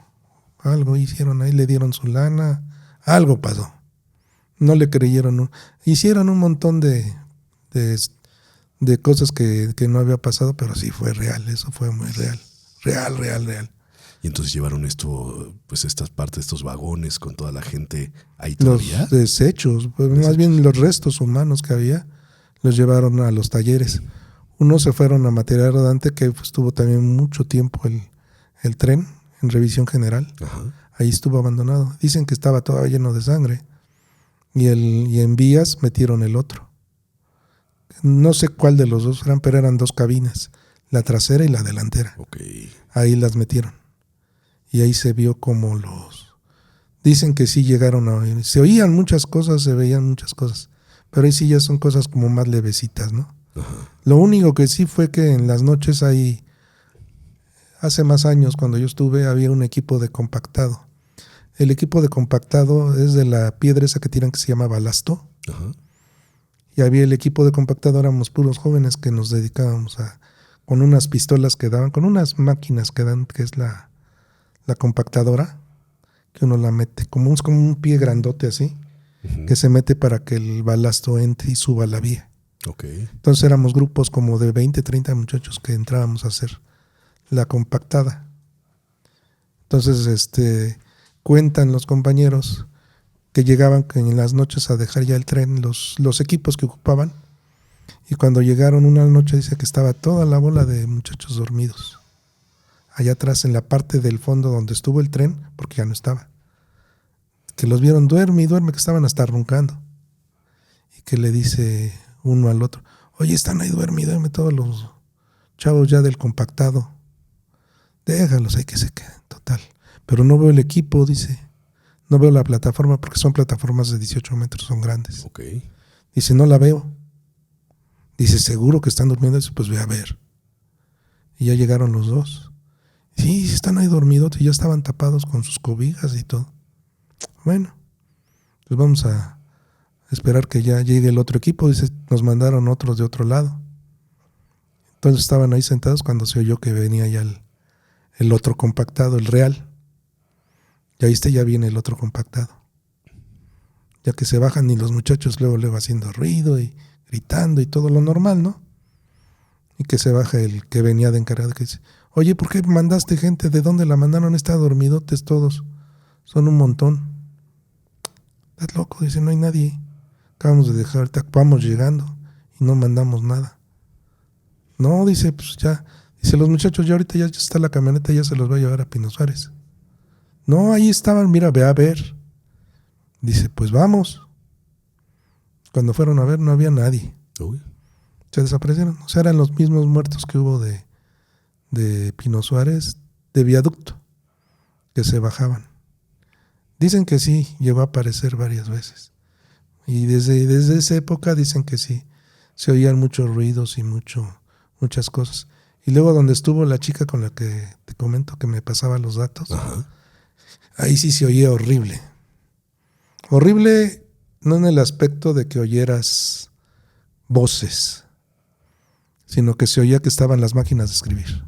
Speaker 1: algo hicieron ahí, le dieron su lana, algo pasó. No le creyeron. Hicieron un montón de cosas que no había pasado, pero sí fue real, eso fue muy real. Real.
Speaker 2: Y entonces llevaron estas partes, estos vagones con toda la gente ahí todavía.
Speaker 1: Los desechos, pues más bien los restos humanos que había, los llevaron a los talleres. Unos se fueron a material rodante, que estuvo también mucho tiempo el tren en revisión general.
Speaker 2: Ajá.
Speaker 1: Ahí estuvo abandonado. Dicen que estaba todavía lleno de sangre. Y en vías metieron el otro. No sé cuál de los dos eran, pero eran 2 cabinas, la trasera y la delantera.
Speaker 2: Ok.
Speaker 1: Ahí las metieron. Y ahí se vio como dicen que sí llegaron a oír. Se oían muchas cosas, se veían muchas cosas. Pero ahí sí ya son cosas como más levecitas, ¿no?
Speaker 2: Ajá.
Speaker 1: Lo único que sí fue que en las noches ahí, hace más años cuando yo estuve, había un equipo de compactado. El equipo de compactado es de la piedra esa que tiran que se llama balasto.
Speaker 2: Ajá.
Speaker 1: Y había el equipo de compactado, éramos puros jóvenes que nos dedicábamos con unas pistolas que daban, con unas máquinas que dan, que es la compactadora, que uno la mete, como un pie grandote así, que se mete para que el balasto entre y suba la vía.
Speaker 2: Ok.
Speaker 1: Entonces éramos grupos como de 20, 30 muchachos que entrábamos a hacer la compactada. Entonces, cuentan los compañeros que llegaban en las noches a dejar ya el tren, los equipos que ocupaban, y cuando llegaron una noche dice que estaba toda la bola de muchachos dormidos allá atrás en la parte del fondo donde estuvo el tren, porque ya no estaba, que los vieron duerme y duerme, que estaban hasta roncando, y que le dice uno al otro, oye, están ahí duerme y duerme todos los chavos ya del compactado, déjalos ahí que se queden, total, pero no veo el equipo, dice. No veo la plataforma porque son plataformas de 18 metros, son grandes.
Speaker 2: Ok.
Speaker 1: Dice, no la veo. Dice, ¿seguro que están durmiendo? Dice, pues voy a ver. Y ya llegaron los dos. Sí, están ahí dormidos y ya estaban tapados con sus cobijas y todo. Bueno, pues vamos a esperar que ya llegue el otro equipo. Dice, nos mandaron otros de otro lado. Entonces estaban ahí sentados cuando se oyó que venía ya el otro compactado, el real. Ya viste, ya viene el otro compactado. Ya que se bajan y los muchachos luego haciendo ruido y gritando y todo lo normal, ¿no? Y que se baja el que venía de encargado que dice, oye, ¿por qué mandaste gente? ¿De dónde la mandaron? Están dormidotes todos. Son un montón. Estás loco, dice, no hay nadie. Acabamos de dejar, vamos llegando y no mandamos nada. No, dice, pues ya. Dice, los muchachos ya ahorita ya está la camioneta, ya se los va a llevar a Pino Suárez. No, ahí estaban, mira, ve a ver. Dice, pues vamos. Cuando fueron a ver no había nadie.
Speaker 2: Uy.
Speaker 1: Se desaparecieron. O sea, eran los mismos muertos que hubo de Pino Suárez, de viaducto, que se bajaban. Dicen que sí, llegó a aparecer varias veces. Y desde esa época dicen que sí, se oían muchos ruidos y muchas cosas. Y luego donde estuvo la chica con la que te comento que me pasaba los datos,
Speaker 2: Ajá.
Speaker 1: ahí sí se oía horrible. Horrible no en el aspecto de que oyeras voces, sino que se oía que estaban las máquinas de escribir.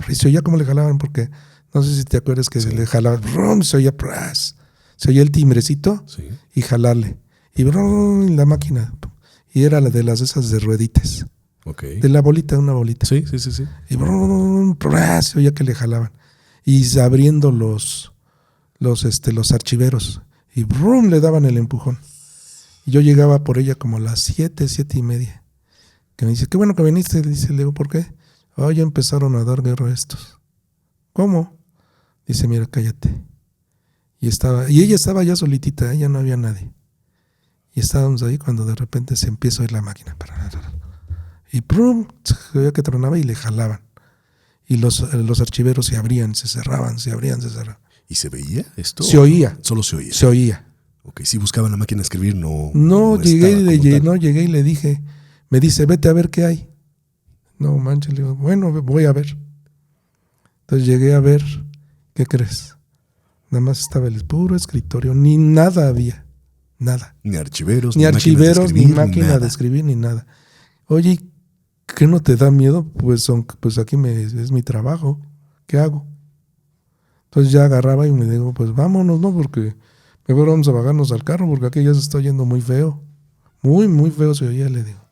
Speaker 1: Y se oía como le jalaban, porque no sé si te acuerdas que
Speaker 2: sí.
Speaker 1: Le jalaban, brum, se oía pras, se oía el timbrecito
Speaker 2: Sí.
Speaker 1: y jalarle. Y brum, la máquina. Y era la de las esas de rueditas.
Speaker 2: Ok.
Speaker 1: De la bolita, una bolita.
Speaker 2: Sí.
Speaker 1: Y brum, pras, se oía que le jalaban. Y abriendo los archiveros. Y brum, le daban el empujón. Y yo llegaba por ella como a las 7:30. Que me dice, qué bueno que viniste. Le dice, Leo, ¿por qué? Oh, ya empezaron a dar guerra a estos. ¿Cómo? Dice, mira, cállate. Y ella estaba ya solitita, ya no había nadie. Y estábamos ahí cuando de repente se empieza a oír la máquina. Y brum, se oía que tronaba y le jalaban. Y los archiveros se abrían, se cerraban, se abrían, se cerraban.
Speaker 2: ¿Y se veía esto?
Speaker 1: Se oía.
Speaker 2: Solo se oía.
Speaker 1: Se oía.
Speaker 2: Ok, si buscaban la máquina de escribir,
Speaker 1: No,
Speaker 2: llegué
Speaker 1: llegué y le dije, me dice, vete a ver qué hay. No manches, le digo, bueno, voy a ver. Entonces llegué a ver, ¿qué crees? Nada más estaba el puro escritorio, ni nada había, nada.
Speaker 2: Ni archiveros,
Speaker 1: ni
Speaker 2: máquina
Speaker 1: de escribir, ni nada. Oye, ¿qué no te da miedo? Pues aquí es mi trabajo, ¿qué hago? Entonces ya agarraba y me digo, pues vámonos, ¿no? Porque mejor vamos a bajarnos al carro, porque aquí ya se está oyendo muy feo. Muy, muy feo se oía, le digo.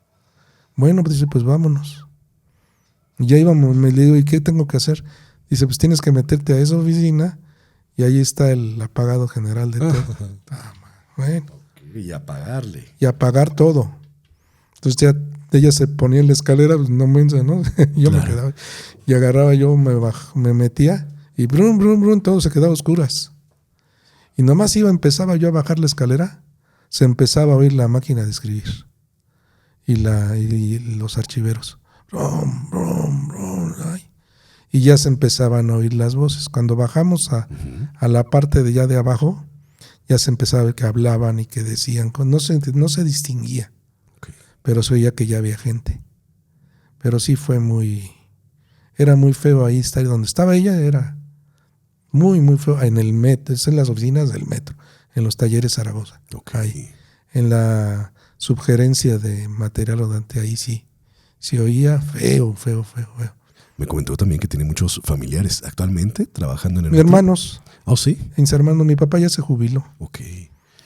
Speaker 1: Bueno, pues dice, pues vámonos. Y ya íbamos, me le digo, ¿y qué tengo que hacer? Dice, pues tienes que meterte a esa oficina y ahí está el apagado general de todo. Bueno.
Speaker 2: Y apagarle.
Speaker 1: Y apagar todo. Entonces ya ella se ponía en la escalera, pues no mensa, ¿no? Yo me quedaba. Y agarraba yo, me metía y brum, brum, brum, todo se quedaba a oscuras. Y nomás empezaba yo a bajar la escalera, se empezaba a oír la máquina de escribir. y los archiveros. Brum, brum, brum, ay. Y ya se empezaban a oír las voces. Cuando bajamos a la parte de ya de abajo, ya se empezaba a ver que hablaban y que decían, no se distinguía,
Speaker 2: Okay.
Speaker 1: pero se oía que ya había gente. Pero sí era muy feo ahí estar donde estaba ella, era muy, muy feo. En el metro, es en las oficinas del metro, en los talleres Zaragoza.
Speaker 2: Okay.
Speaker 1: Ahí, en la subgerencia de material rodante, ahí sí, se oía feo.
Speaker 2: Me comentó también que tiene muchos familiares actualmente trabajando en el
Speaker 1: Mis
Speaker 2: metro.
Speaker 1: hermanos,
Speaker 2: Oh, sí.
Speaker 1: mis hermanos, mi papá ya se jubiló.
Speaker 2: Ok.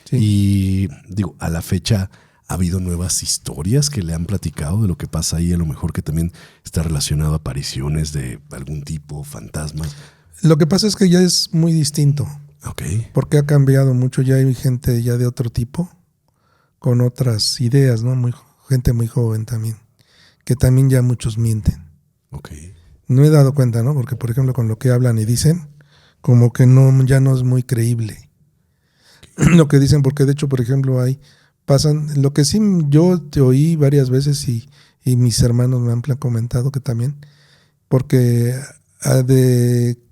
Speaker 1: Sí.
Speaker 2: Y digo, a la fecha, ¿ha habido nuevas historias que le han platicado de lo que pasa ahí? A lo mejor que también está relacionado a apariciones de algún tipo, fantasmas.
Speaker 1: Lo que pasa es que ya es muy distinto.
Speaker 2: Ok.
Speaker 1: Porque ha cambiado mucho, ya hay gente ya de otro tipo, con otras ideas, ¿no? Gente muy joven también, que también ya muchos mienten.
Speaker 2: Ok.
Speaker 1: No he dado cuenta, ¿no? Porque, por ejemplo, con lo que hablan y dicen, como que ya no es muy creíble lo que dicen, porque de hecho, por ejemplo, lo que sí yo te oí varias veces y mis hermanos me han comentado que también, porque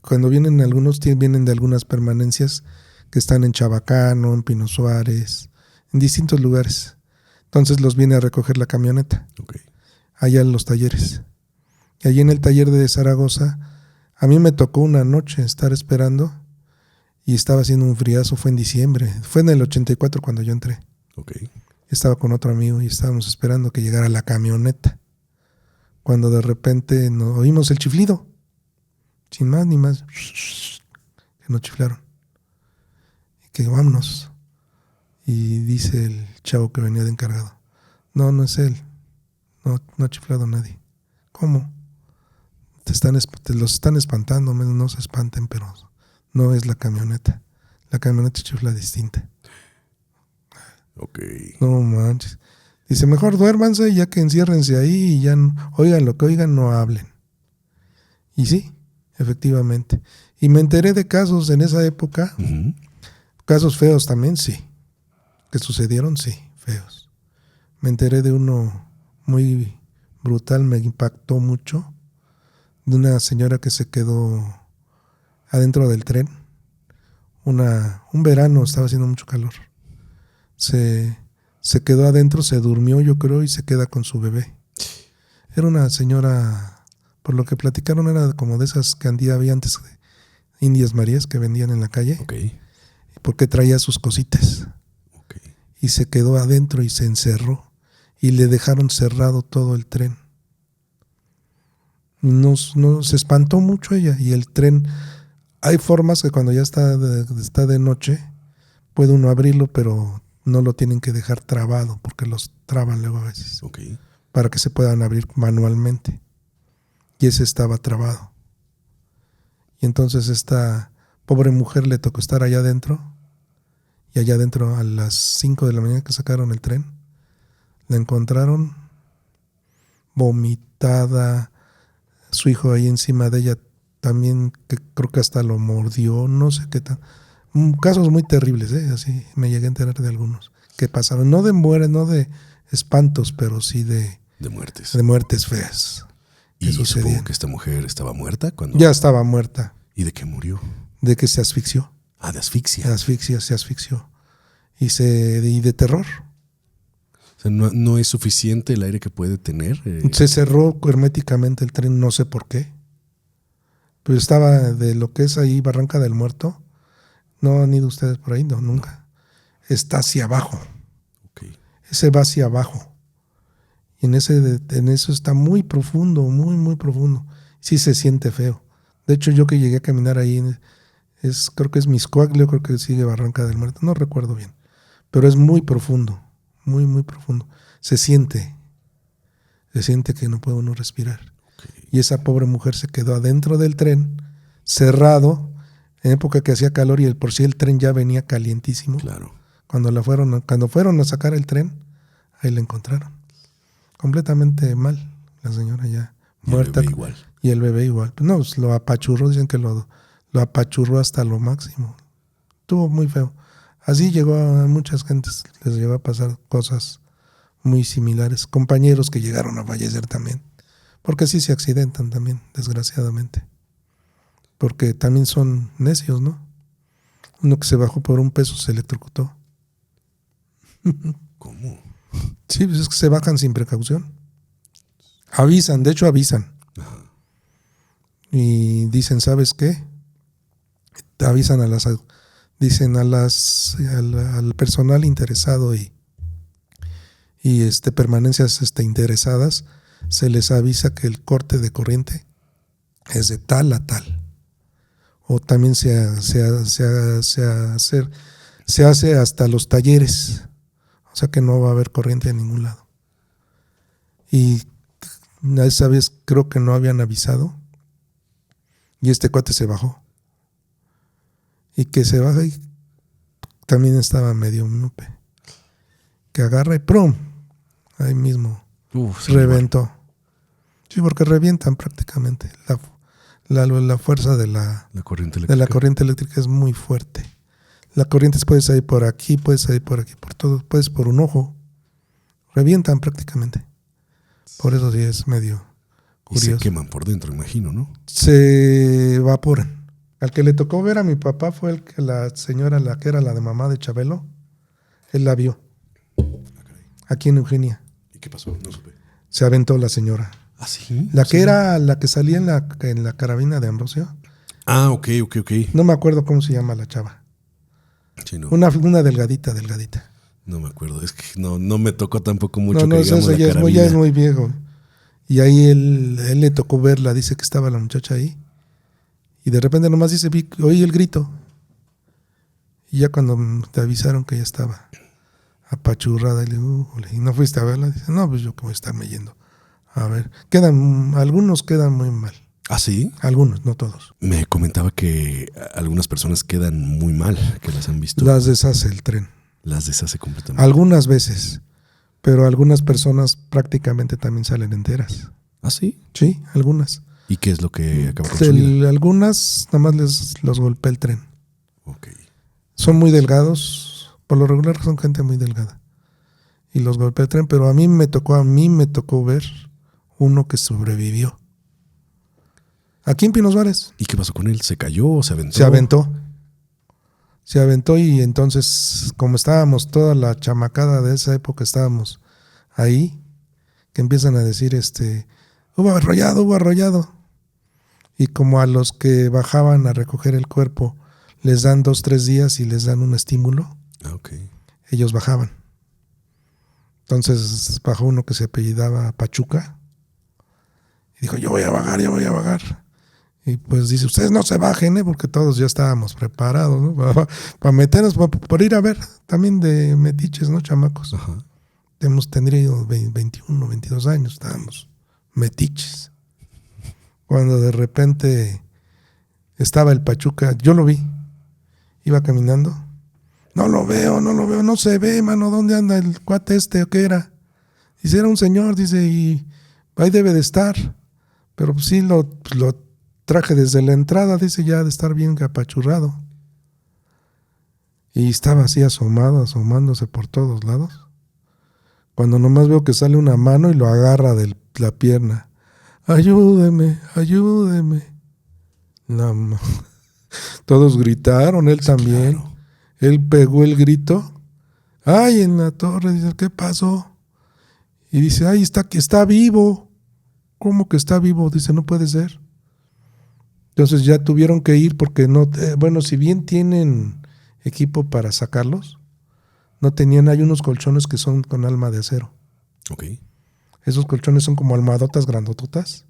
Speaker 1: cuando vienen algunos, vienen de algunas permanencias que están en Chabacano, en Pino Suárez, en distintos lugares. Entonces los viene a recoger la camioneta,
Speaker 2: Ok.
Speaker 1: allá en los talleres. Y allí en el taller de Zaragoza, a mí me tocó una noche estar esperando y estaba haciendo un friazo, fue en diciembre, fue en el 84 cuando yo entré.
Speaker 2: Ok.
Speaker 1: Estaba con otro amigo y estábamos esperando que llegara la camioneta. Cuando de repente nos oímos el chiflido, sin más ni más, que nos chiflaron. Y que vámonos. Y dice el chavo que venía de encargado, no es él, no ha chiflado nadie. ¿Cómo? Te los están espantando, no se espanten, pero no es la camioneta. La camioneta chifla distinta.
Speaker 2: Ok.
Speaker 1: No manches. Dice, mejor duérmanse, ya que enciérrense ahí y ya oigan lo que oigan, no hablen. Y sí, efectivamente. Y me enteré de casos en esa época,
Speaker 2: Uh-huh.
Speaker 1: casos feos también, sí. Que sucedieron, sí, feos. Me enteré de uno muy brutal, me impactó mucho, de una señora que se quedó adentro del tren. Un verano, estaba haciendo mucho calor. Se quedó adentro, se durmió, yo creo, y se queda con su bebé. Era una señora, por lo que platicaron, era como de esas que había antes, Indias Marías, que vendían en la calle,
Speaker 2: Ok.
Speaker 1: porque traía sus cositas.
Speaker 2: Ok.
Speaker 1: Y se quedó adentro y se encerró. Y le dejaron cerrado todo el tren. Se espantó mucho ella. Y el tren, hay formas que cuando ya está de noche, puede uno abrirlo, pero no lo tienen que dejar trabado, porque los traban luego a veces,
Speaker 2: Ok.
Speaker 1: para que se puedan abrir manualmente. Y ese estaba trabado. Y entonces esta pobre mujer le tocó estar allá adentro. Y allá adentro, a las 5 de la mañana que sacaron el tren, la encontraron vomitada, su hijo ahí encima de ella también, que creo que hasta lo mordió, no sé qué tal. Casos muy terribles, así me llegué a enterar de algunos que pasaron, no de muertes, no de espantos, pero sí de
Speaker 2: muertes.
Speaker 1: De muertes feas.
Speaker 2: Y supongo que esta mujer estaba muerta cuando...
Speaker 1: Ya estaba muerta.
Speaker 2: ¿Y de qué murió?
Speaker 1: De que se asfixió.
Speaker 2: Ah, de asfixia.
Speaker 1: De asfixia, se asfixió. Y de terror.
Speaker 2: O sea, no es suficiente el aire que puede tener.
Speaker 1: Se cerró herméticamente el tren, no sé por qué. Pero estaba de lo que es ahí Barranca del Muerto. ¿No han ido ustedes por ahí? No, nunca. No. Está hacia abajo.
Speaker 2: Okay.
Speaker 1: Ese va hacia abajo. Y en eso está muy profundo, muy, muy profundo. Sí se siente feo. De hecho, yo que llegué a caminar ahí, creo que es Mixcoac, creo que sigue Barranca del Muerto. No recuerdo bien. Pero es muy profundo. Muy, muy profundo. Se siente que no puede uno respirar. Okay. Y esa pobre mujer se quedó adentro del tren, cerrado, en época que hacía calor y por sí el tren ya venía calientísimo.
Speaker 2: Claro.
Speaker 1: Cuando fueron a sacar el tren, ahí la encontraron. Completamente mal, la señora ya muerta.
Speaker 2: El bebé igual.
Speaker 1: Y el bebé igual. No, pues lo apachurró, dicen que lo apachurró hasta lo máximo. Estuvo muy feo. Así llegó a muchas gentes, les llegó a pasar cosas muy similares. Compañeros que llegaron a fallecer también. Porque sí se accidentan también, desgraciadamente. Porque también son necios, ¿no? Uno que se bajó por un peso se electrocutó.
Speaker 2: ¿Cómo?
Speaker 1: Sí, pues es que se bajan sin precaución. Avisan, de hecho avisan.
Speaker 2: Ajá.
Speaker 1: Y dicen, ¿sabes qué? Avisan dicen al personal interesado y permanencias interesadas, se les avisa que el corte de corriente es de tal a tal. O también se hace hasta los talleres. O sea que no va a haber corriente en ningún lado. Y esa vez creo que no habían avisado. Y este cuate se bajó. Y que se baja y también estaba medio miope. Que agarra y ¡prum! Ahí mismo reventó. Sí, porque revientan prácticamente. La fuerza de la corriente eléctrica es muy fuerte. La corriente puede salir por aquí, puede salir por aquí, por todo, puedes por un ojo. Revientan prácticamente. Por eso sí es medio curioso.
Speaker 2: Y se queman por dentro, imagino, ¿no?
Speaker 1: Se evaporan. Al que le tocó ver a mi papá fue el que la señora, la que era la de mamá de Chabelo, él la vio. Aquí en Eugenia.
Speaker 2: ¿Y qué pasó? No supe.
Speaker 1: Se aventó la señora.
Speaker 2: ¿Ah, sí?
Speaker 1: La
Speaker 2: ¿Sí?
Speaker 1: que era la que salía en la carabina de Ambrosio.
Speaker 2: Ah, ok.
Speaker 1: No me acuerdo cómo se llama la chava.
Speaker 2: Sí, no.
Speaker 1: Una delgadita.
Speaker 2: No me acuerdo. Es que no me tocó tampoco mucho
Speaker 1: No,
Speaker 2: que
Speaker 1: es
Speaker 2: digamos
Speaker 1: eso,
Speaker 2: la
Speaker 1: ya
Speaker 2: carabina.
Speaker 1: es muy viejo. Y ahí él le tocó verla, dice que estaba la muchacha ahí. Y de repente nomás oí el grito. Y ya cuando te avisaron que ya estaba apachurrada, y no fuiste a verla, dice, no, pues yo que voy a estarme yendo. A ver, algunos quedan muy mal.
Speaker 2: ¿Ah, sí?
Speaker 1: Algunos, no todos.
Speaker 2: Me comentaba que algunas personas quedan muy mal, que las han visto.
Speaker 1: Las deshace el tren.
Speaker 2: Las deshace completamente.
Speaker 1: Algunas veces, pero algunas personas prácticamente también salen enteras.
Speaker 2: ¿Ah, sí?
Speaker 1: Sí, algunas.
Speaker 2: ¿Y qué es lo que acaba con su vida?
Speaker 1: Algunas nada más los golpea el tren.
Speaker 2: Ok.
Speaker 1: Son muy delgados, por lo regular son gente muy delgada. Y los golpea el tren, pero a mí me tocó ver uno que sobrevivió. Aquí en Pinos Bares.
Speaker 2: ¿Y qué pasó con él? ¿Se cayó o se aventó?
Speaker 1: Se aventó y entonces, como estábamos toda la chamacada de esa época, estábamos ahí, que empiezan a decir, hubo arrollado. Y como a los que bajaban a recoger el cuerpo les dan 2-3 días y les dan un estímulo, ellos bajaban. Entonces bajó uno que se apellidaba Pachuca y dijo, yo voy a bajar. Y pues dice, ustedes no se bajen, porque todos ya estábamos preparados, ¿no? Para meternos, por ir a ver, también de metiches, ¿no? Chamacos.
Speaker 2: Ajá.
Speaker 1: Tendría 21, 22 años, estábamos metiches. Cuando de repente estaba el Pachuca, yo lo vi, iba caminando. No lo veo, no se ve, mano, ¿dónde anda el cuate o qué era? Dice, era un señor, dice, y ahí debe de estar. Pero pues sí, lo traje desde la entrada, dice, ya de estar bien apachurrado. Y estaba así asomándose por todos lados. Cuando nomás veo que sale una mano y lo agarra de la pierna. Ayúdeme. Todos gritaron, él también.
Speaker 2: Claro.
Speaker 1: Él pegó el grito. ¡Ay, en la torre! Dice, ¿qué pasó? Y dice, ¡ay, está vivo! ¿Cómo que está vivo? Dice, no puede ser. Entonces ya tuvieron que ir porque si bien tienen equipo para sacarlos, no tenían, hay unos colchones que son con alma de acero.
Speaker 2: Ok.
Speaker 1: Esos colchones son como almohadotas grandototas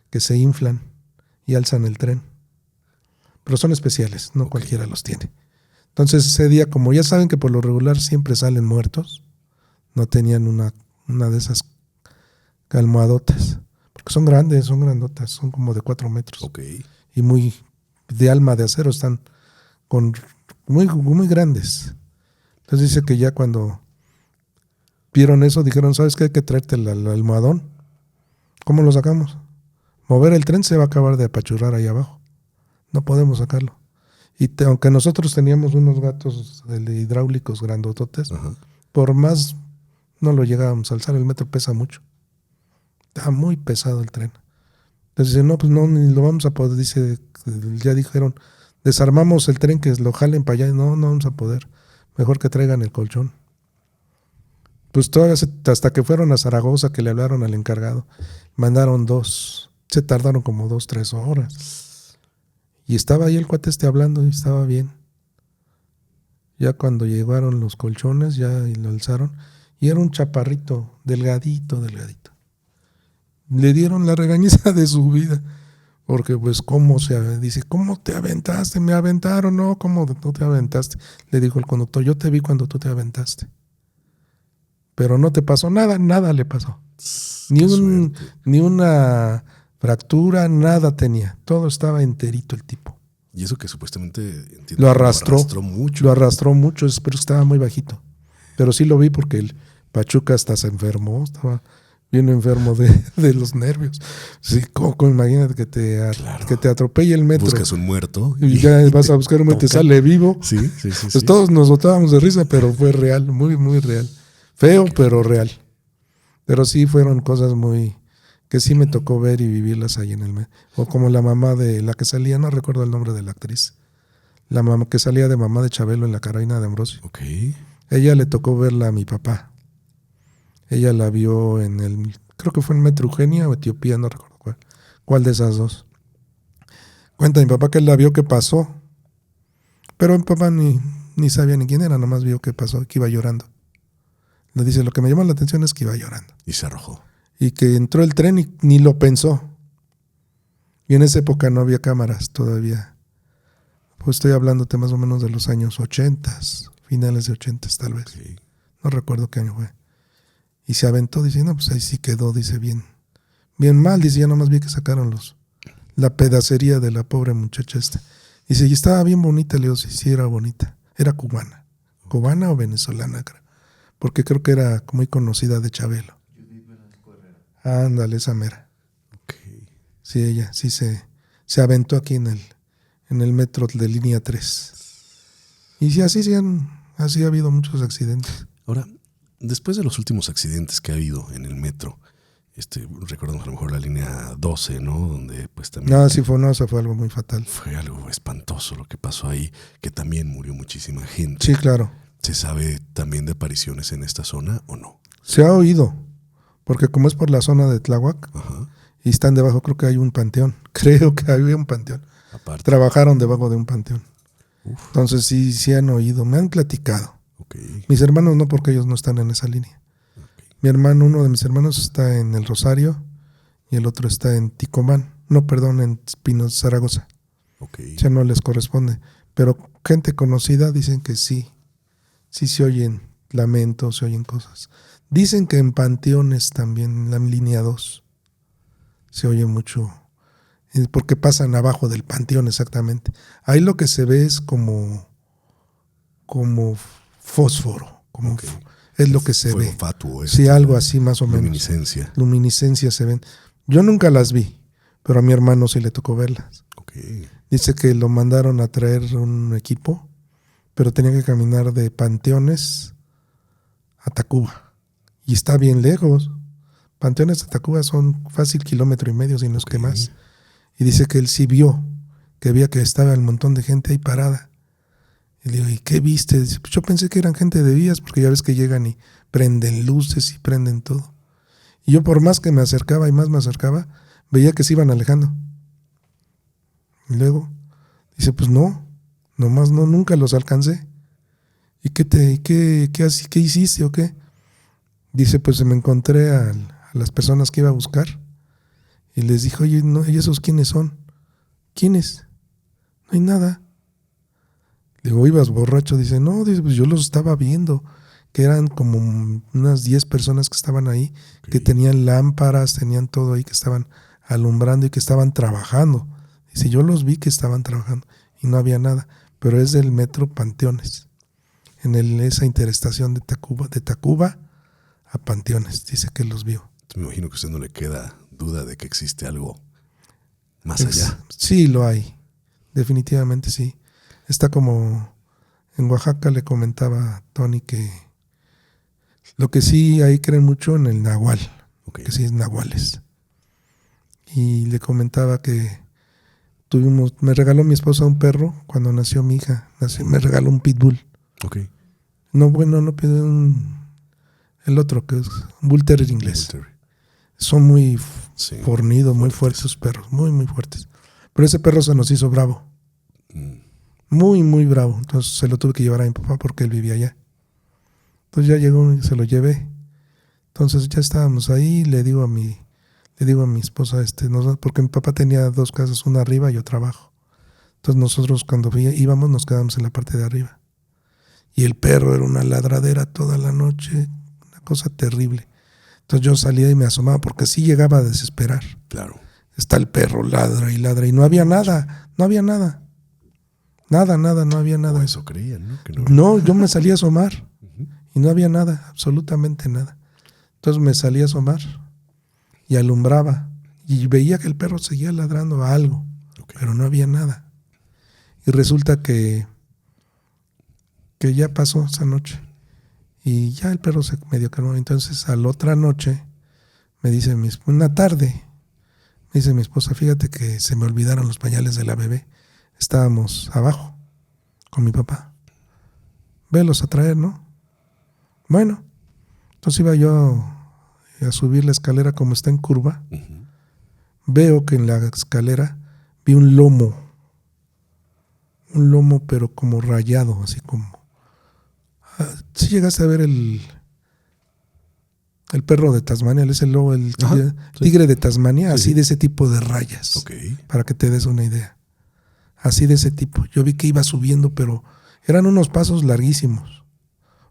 Speaker 1: que se inflan y alzan el tren. Pero son especiales, no cualquiera los tiene. Entonces ese día, como ya saben que por lo regular siempre salen muertos, no tenían una de esas almohadotas. Porque son grandes, son grandotas, son como de 4 metros.
Speaker 2: Ok.
Speaker 1: Y muy de alma de acero, están muy grandes. Entonces dice que ya cuando vieron eso, dijeron, ¿sabes qué? Hay que traerte el almohadón. ¿Cómo lo sacamos? Mover el tren se va a acabar de apachurrar ahí abajo. No podemos sacarlo. Y aunque nosotros teníamos unos gatos hidráulicos grandototes,
Speaker 2: Ajá.
Speaker 1: por más No lo llegábamos a alzar, el metro pesa mucho. Está muy pesado el tren. Entonces dice, no, pues no, ni lo vamos a poder. Dice, ya dijeron, desarmamos el tren, que lo jalen para allá. No vamos a poder. Mejor que traigan el colchón. Pues hasta que fueron a Zaragoza, que le hablaron al encargado, mandaron 2. Se tardaron como 2-3 horas. Y estaba ahí el cuate hablando y estaba bien. Ya cuando llegaron los colchones, ya y lo alzaron. Y era un chaparrito, delgadito. Le dieron la regañiza de su vida. Porque pues, dice, ¿cómo te aventaste? Me aventaron, no, ¿cómo tú te aventaste? Le dijo el conductor, yo te vi cuando tú te aventaste. Pero no te pasó nada le pasó. Ni una fractura, nada tenía. Todo estaba enterito el tipo.
Speaker 2: Y eso que supuestamente entiendo,
Speaker 1: lo arrastró
Speaker 2: mucho.
Speaker 1: Lo arrastró mucho, pero estaba muy bajito. Pero sí lo vi porque el Pachuca hasta se enfermó, estaba bien enfermo de los nervios. Sí, imagínate que te atropelle el metro.
Speaker 2: Buscas un muerto.
Speaker 1: Y ya vas a buscar un muerto y te sale vivo.
Speaker 2: Sí.
Speaker 1: Pues todos nos botábamos de risa, pero fue real, muy, muy real. Feo, pero real. Pero sí fueron cosas que sí me tocó ver y vivirlas ahí en el metro. O como la mamá de la que salía, no recuerdo el nombre de la actriz. La mamá que salía de mamá de Chabelo en La Carabina de Ambrosio.
Speaker 2: Ok.
Speaker 1: Ella le tocó verla a mi papá. Ella la vio creo que fue en Metro Eugenia o Etiopía, no recuerdo cuál de esas dos. Cuenta mi papá que él la vio que pasó. Pero mi papá ni sabía ni quién era, nomás vio que pasó, que iba llorando. Le dice, lo que me llama la atención es que iba llorando.
Speaker 2: Y se arrojó.
Speaker 1: Y que entró el tren y ni lo pensó. Y en esa época no había cámaras todavía. Pues estoy hablándote más o menos de los años 80, finales de 80 tal vez.
Speaker 2: Okay.
Speaker 1: No recuerdo qué año fue. Y se aventó, dice, no, pues ahí sí quedó, dice, bien mal, dice, ya nomás vi que sacaron la pedacería de la pobre muchacha esta. Dice, y estaba bien bonita, le digo, sí, era bonita. Era cubana. ¿Cubana o venezolana, creo? Porque creo que era muy conocida de Chabelo. Ándale, esa mera.
Speaker 2: Okay.
Speaker 1: Sí, ella sí se aventó aquí en el metro de línea 3. Y sí, así ha habido muchos accidentes.
Speaker 2: Ahora, después de los últimos accidentes que ha habido en el metro, recordamos a lo mejor la línea 12, ¿no? Donde pues también...
Speaker 1: Eso fue algo muy fatal.
Speaker 2: Fue algo espantoso lo que pasó ahí, que también murió muchísima gente.
Speaker 1: Sí, claro.
Speaker 2: ¿Se sabe también de apariciones en esta zona o no?
Speaker 1: Se ha oído, porque como es por la zona de Tláhuac,
Speaker 2: ajá,
Speaker 1: y están debajo, creo que hay un panteón. Creo que había un panteón.
Speaker 2: Aparte.
Speaker 1: Trabajaron debajo de un panteón.
Speaker 2: Uf.
Speaker 1: Entonces sí han oído, me han platicado.
Speaker 2: Okay.
Speaker 1: Mis hermanos no, porque ellos no están en esa línea. Okay. Uno de mis hermanos está en el Rosario y el otro está en Ticomán. No, perdón, en Zaragoza.
Speaker 2: Okay.
Speaker 1: Ya no les corresponde. Pero gente conocida dicen que sí se oyen lamentos, se oyen cosas. Dicen que en panteones también, en la línea 2, se oye mucho, porque pasan abajo del panteón exactamente. Ahí lo que se ve es como fósforo, okay. Es lo que se ve.
Speaker 2: Fatuo,
Speaker 1: sí, algo así más o menos. Luminiscencia se ven. Yo nunca las vi, pero a mi hermano sí le tocó verlas.
Speaker 2: Okay.
Speaker 1: Dice que lo mandaron a traer un equipo, pero tenía que caminar de Panteones a Tacuba. Y está bien lejos. Panteones a Tacuba son fácil 1.5 kilómetros, si no es que más. Y dice que él sí vio que estaba el montón de gente ahí parada. Y le digo, ¿y qué viste? Dice, pues yo pensé que eran gente de vías, porque ya ves que llegan y prenden luces y prenden todo. Y yo por más que me acercaba y más me acercaba, veía que se iban alejando. Y luego dice, pues no, nomás no, nunca los alcancé. ¿Y qué hiciste o qué? Dice, pues me encontré a las personas que iba a buscar y les dije, oye, no, ¿y esos quiénes son? ¿Quiénes? No hay nada. Le digo, ¿ibas borracho? Dice, no, dice, pues yo los estaba viendo, que eran como unas 10 personas que estaban ahí, que tenían lámparas, tenían todo ahí, que estaban alumbrando y que estaban trabajando. Dice, yo los vi que estaban trabajando y no había nada, pero es del metro Panteones, en esa interestación de Tacuba a Panteones, dice que los vio.
Speaker 2: Me imagino que a usted no le queda duda de que existe algo más allá.
Speaker 1: Sí, lo hay, definitivamente sí. Está como en Oaxaca, le comentaba a Tony que Lo que sí, ahí creen mucho en el nahual,
Speaker 2: Ok.
Speaker 1: que sí es nahuales. Y le comentaba que me regaló mi esposa un perro cuando nació mi hija. Me regaló un pitbull.
Speaker 2: Ok.
Speaker 1: No, bueno, no pide el otro, que es un bull terrier inglés.
Speaker 2: Bull Terrier.
Speaker 1: Son muy
Speaker 2: Sí,
Speaker 1: fornidos, muy fuertes sus perros, muy, muy fuertes. Pero ese perro se nos hizo bravo. Muy, muy bravo. Entonces se lo tuve que llevar a mi papá porque él vivía allá. Entonces ya llegó y se lo llevé. Entonces ya estábamos ahí, le digo a mi esposa, porque mi papá tenía 2 casas, una arriba y otra abajo. Entonces nosotros cuando íbamos nos quedábamos en la parte de arriba. Y el perro era una ladradera toda la noche, una cosa terrible. Entonces yo salía y me asomaba porque sí llegaba a desesperar.
Speaker 2: Claro.
Speaker 1: Está el perro, ladra y no había nada, no había nada. Nada, no había nada.
Speaker 2: O eso creían, ¿no? Que
Speaker 1: No, yo me salí a asomar y no había nada, absolutamente nada. Entonces me salí a asomar y alumbraba y veía que el perro seguía ladrando a algo, pero no había nada. Y resulta que ya pasó esa noche y ya el perro se medio calmó. Entonces a la otra noche me dice una tarde, me dice mi esposa, fíjate que se me olvidaron los pañales de la bebé. Estábamos abajo con mi papá. Velos a traer, ¿no? Bueno, entonces iba yo a subir la escalera como está en curva. Veo que en la escalera vi un lomo pero como rayado, así como... ¿Sí llegaste a ver el perro de Tasmania? Es el lobo, el tigre de Tasmania, así de ese tipo de rayas.
Speaker 2: Okay.
Speaker 1: Para que te des una idea. Así de ese tipo. Yo vi que iba subiendo, pero eran unos pasos larguísimos.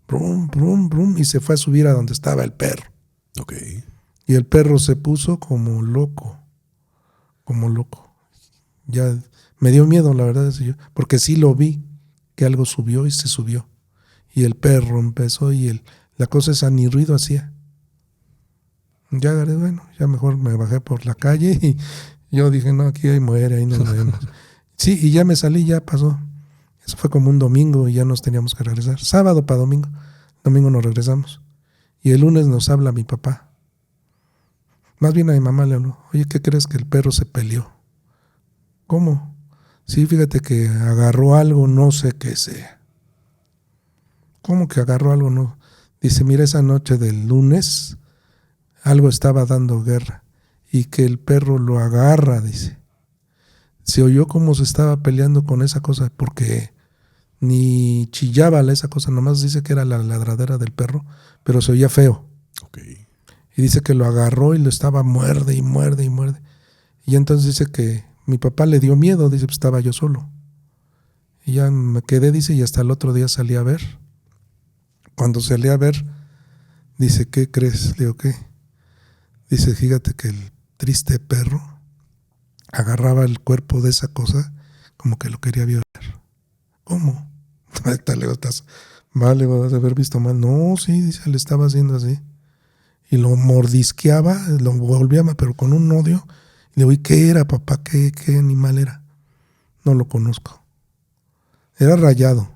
Speaker 1: Brum, brum, brum, y se fue a subir a donde estaba el perro.
Speaker 2: Okay.
Speaker 1: Y el perro se puso como loco. Ya me dio miedo, la verdad, porque sí lo vi, que algo subió y se subió. Y el perro empezó y la cosa esa ni ruido hacía. Ya, bueno, ya mejor me bajé por la calle y yo dije, no, aquí ahí muere, ahí nos vemos. Sí, y ya me salí, ya pasó. Eso fue como un domingo y ya nos teníamos que regresar. Sábado para domingo. Domingo nos regresamos. Y el lunes nos habla mi papá. Más bien a mi mamá le habló. Oye, ¿qué crees que el perro se peleó? ¿Cómo? Sí, fíjate que agarró algo, no sé qué sea. ¿Cómo que agarró algo? No. Dice, mira, esa noche del lunes algo estaba dando guerra y que el perro lo agarra, dice. Se oyó cómo se estaba peleando con esa cosa porque ni chillaba esa cosa, nomás dice que era la ladradera del perro, pero se oía feo.
Speaker 2: Okay.
Speaker 1: Y dice que lo agarró y lo estaba muerde y muerde y muerde. Y entonces dice que mi papá le dio miedo, dice, pues estaba yo solo. Y ya me quedé, dice, y hasta el otro día salí a ver. Cuando salí a ver, dice, ¿qué crees? Le digo, ¿qué? Dice, fíjate que el triste perro agarraba el cuerpo de esa cosa como que lo quería violar. ¿Cómo? Vale, vas a haber visto mal. No, sí, dice, le estaba haciendo así. Y lo mordisqueaba, lo volvía, pero con un odio. Le digo, ¿y qué era, papá? ¿Qué animal era? No lo conozco. Era rayado,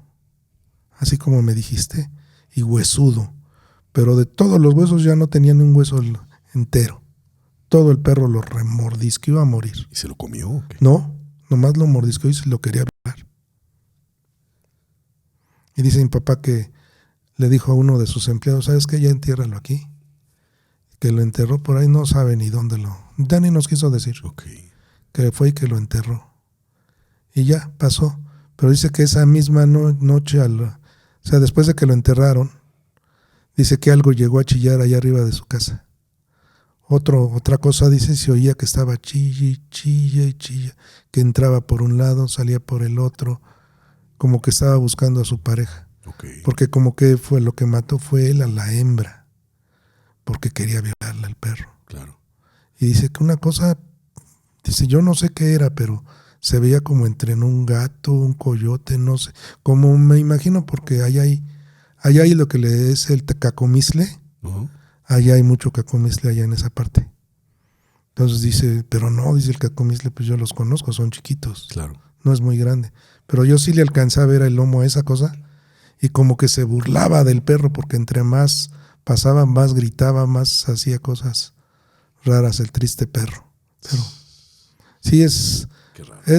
Speaker 1: así como me dijiste, y huesudo. Pero de todos los huesos ya no tenía ni un hueso entero. Todo el perro lo remordisqueó a morir.
Speaker 2: ¿Y se lo comió o qué?
Speaker 1: No, nomás lo mordisqueó y se lo quería violar. Y dice mi papá que le dijo a uno de sus empleados, ¿sabes qué? Ya entiérralo aquí. Que lo enterró por ahí, no sabe ni dónde Dani nos quiso decir.
Speaker 2: Okay.
Speaker 1: Que fue y que lo enterró. Y ya, pasó. Pero dice que esa misma noche, después de que lo enterraron, dice que algo llegó a chillar allá arriba de su casa. Otra cosa, dice, se oía que estaba chilla, que entraba por un lado, salía por el otro, como que estaba buscando a su pareja.
Speaker 2: Okay.
Speaker 1: Porque como que fue lo que mató fue él a la hembra, porque quería violarla al perro.
Speaker 2: Claro.
Speaker 1: Y dice que una cosa, dice, yo no sé qué era, pero se veía como entre un gato, un coyote, no sé, como me imagino, porque allá hay lo que le es el cacomisle.
Speaker 2: Uh-huh.
Speaker 1: Allá hay mucho cacomisle allá en esa parte. Entonces dice, pero no, dice el cacomisle, pues yo los conozco, son chiquitos.
Speaker 2: Claro.
Speaker 1: No es muy grande. Pero yo sí le alcancé a ver el lomo a esa cosa y como que se burlaba del perro porque entre más pasaba, más gritaba, más hacía cosas raras el triste perro. Pero sí es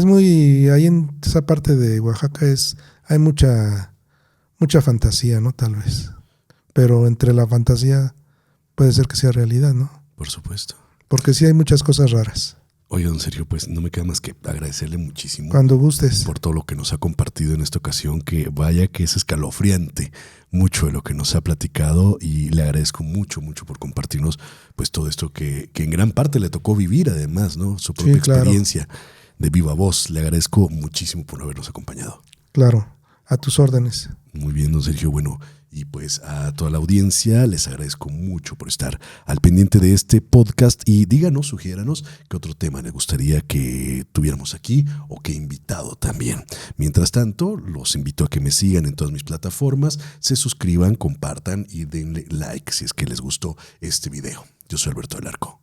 Speaker 1: muy, ahí en esa parte de Oaxaca hay mucha fantasía, ¿no? Tal vez. Pero entre la fantasía puede ser que sea realidad, ¿no?
Speaker 2: Por supuesto.
Speaker 1: Porque sí hay muchas cosas raras.
Speaker 2: Oye, don Sergio, pues no me queda más que agradecerle muchísimo.
Speaker 1: Cuando gustes.
Speaker 2: Por todo lo que nos ha compartido en esta ocasión, que vaya que es escalofriante mucho de lo que nos ha platicado, y le agradezco mucho por compartirnos pues todo esto que en gran parte le tocó vivir, además, ¿no? Su propia experiencia de viva voz. Le agradezco muchísimo por habernos acompañado.
Speaker 1: Claro, a tus órdenes.
Speaker 2: Muy bien, don Sergio. Bueno, y pues a toda la audiencia les agradezco mucho por estar al pendiente de este podcast, y díganos, sugiéranos qué otro tema les gustaría que tuviéramos aquí o qué invitado también. Mientras tanto, los invito a que me sigan en todas mis plataformas, se suscriban, compartan y denle like si es que les gustó este video. Yo soy Alberto del Arco.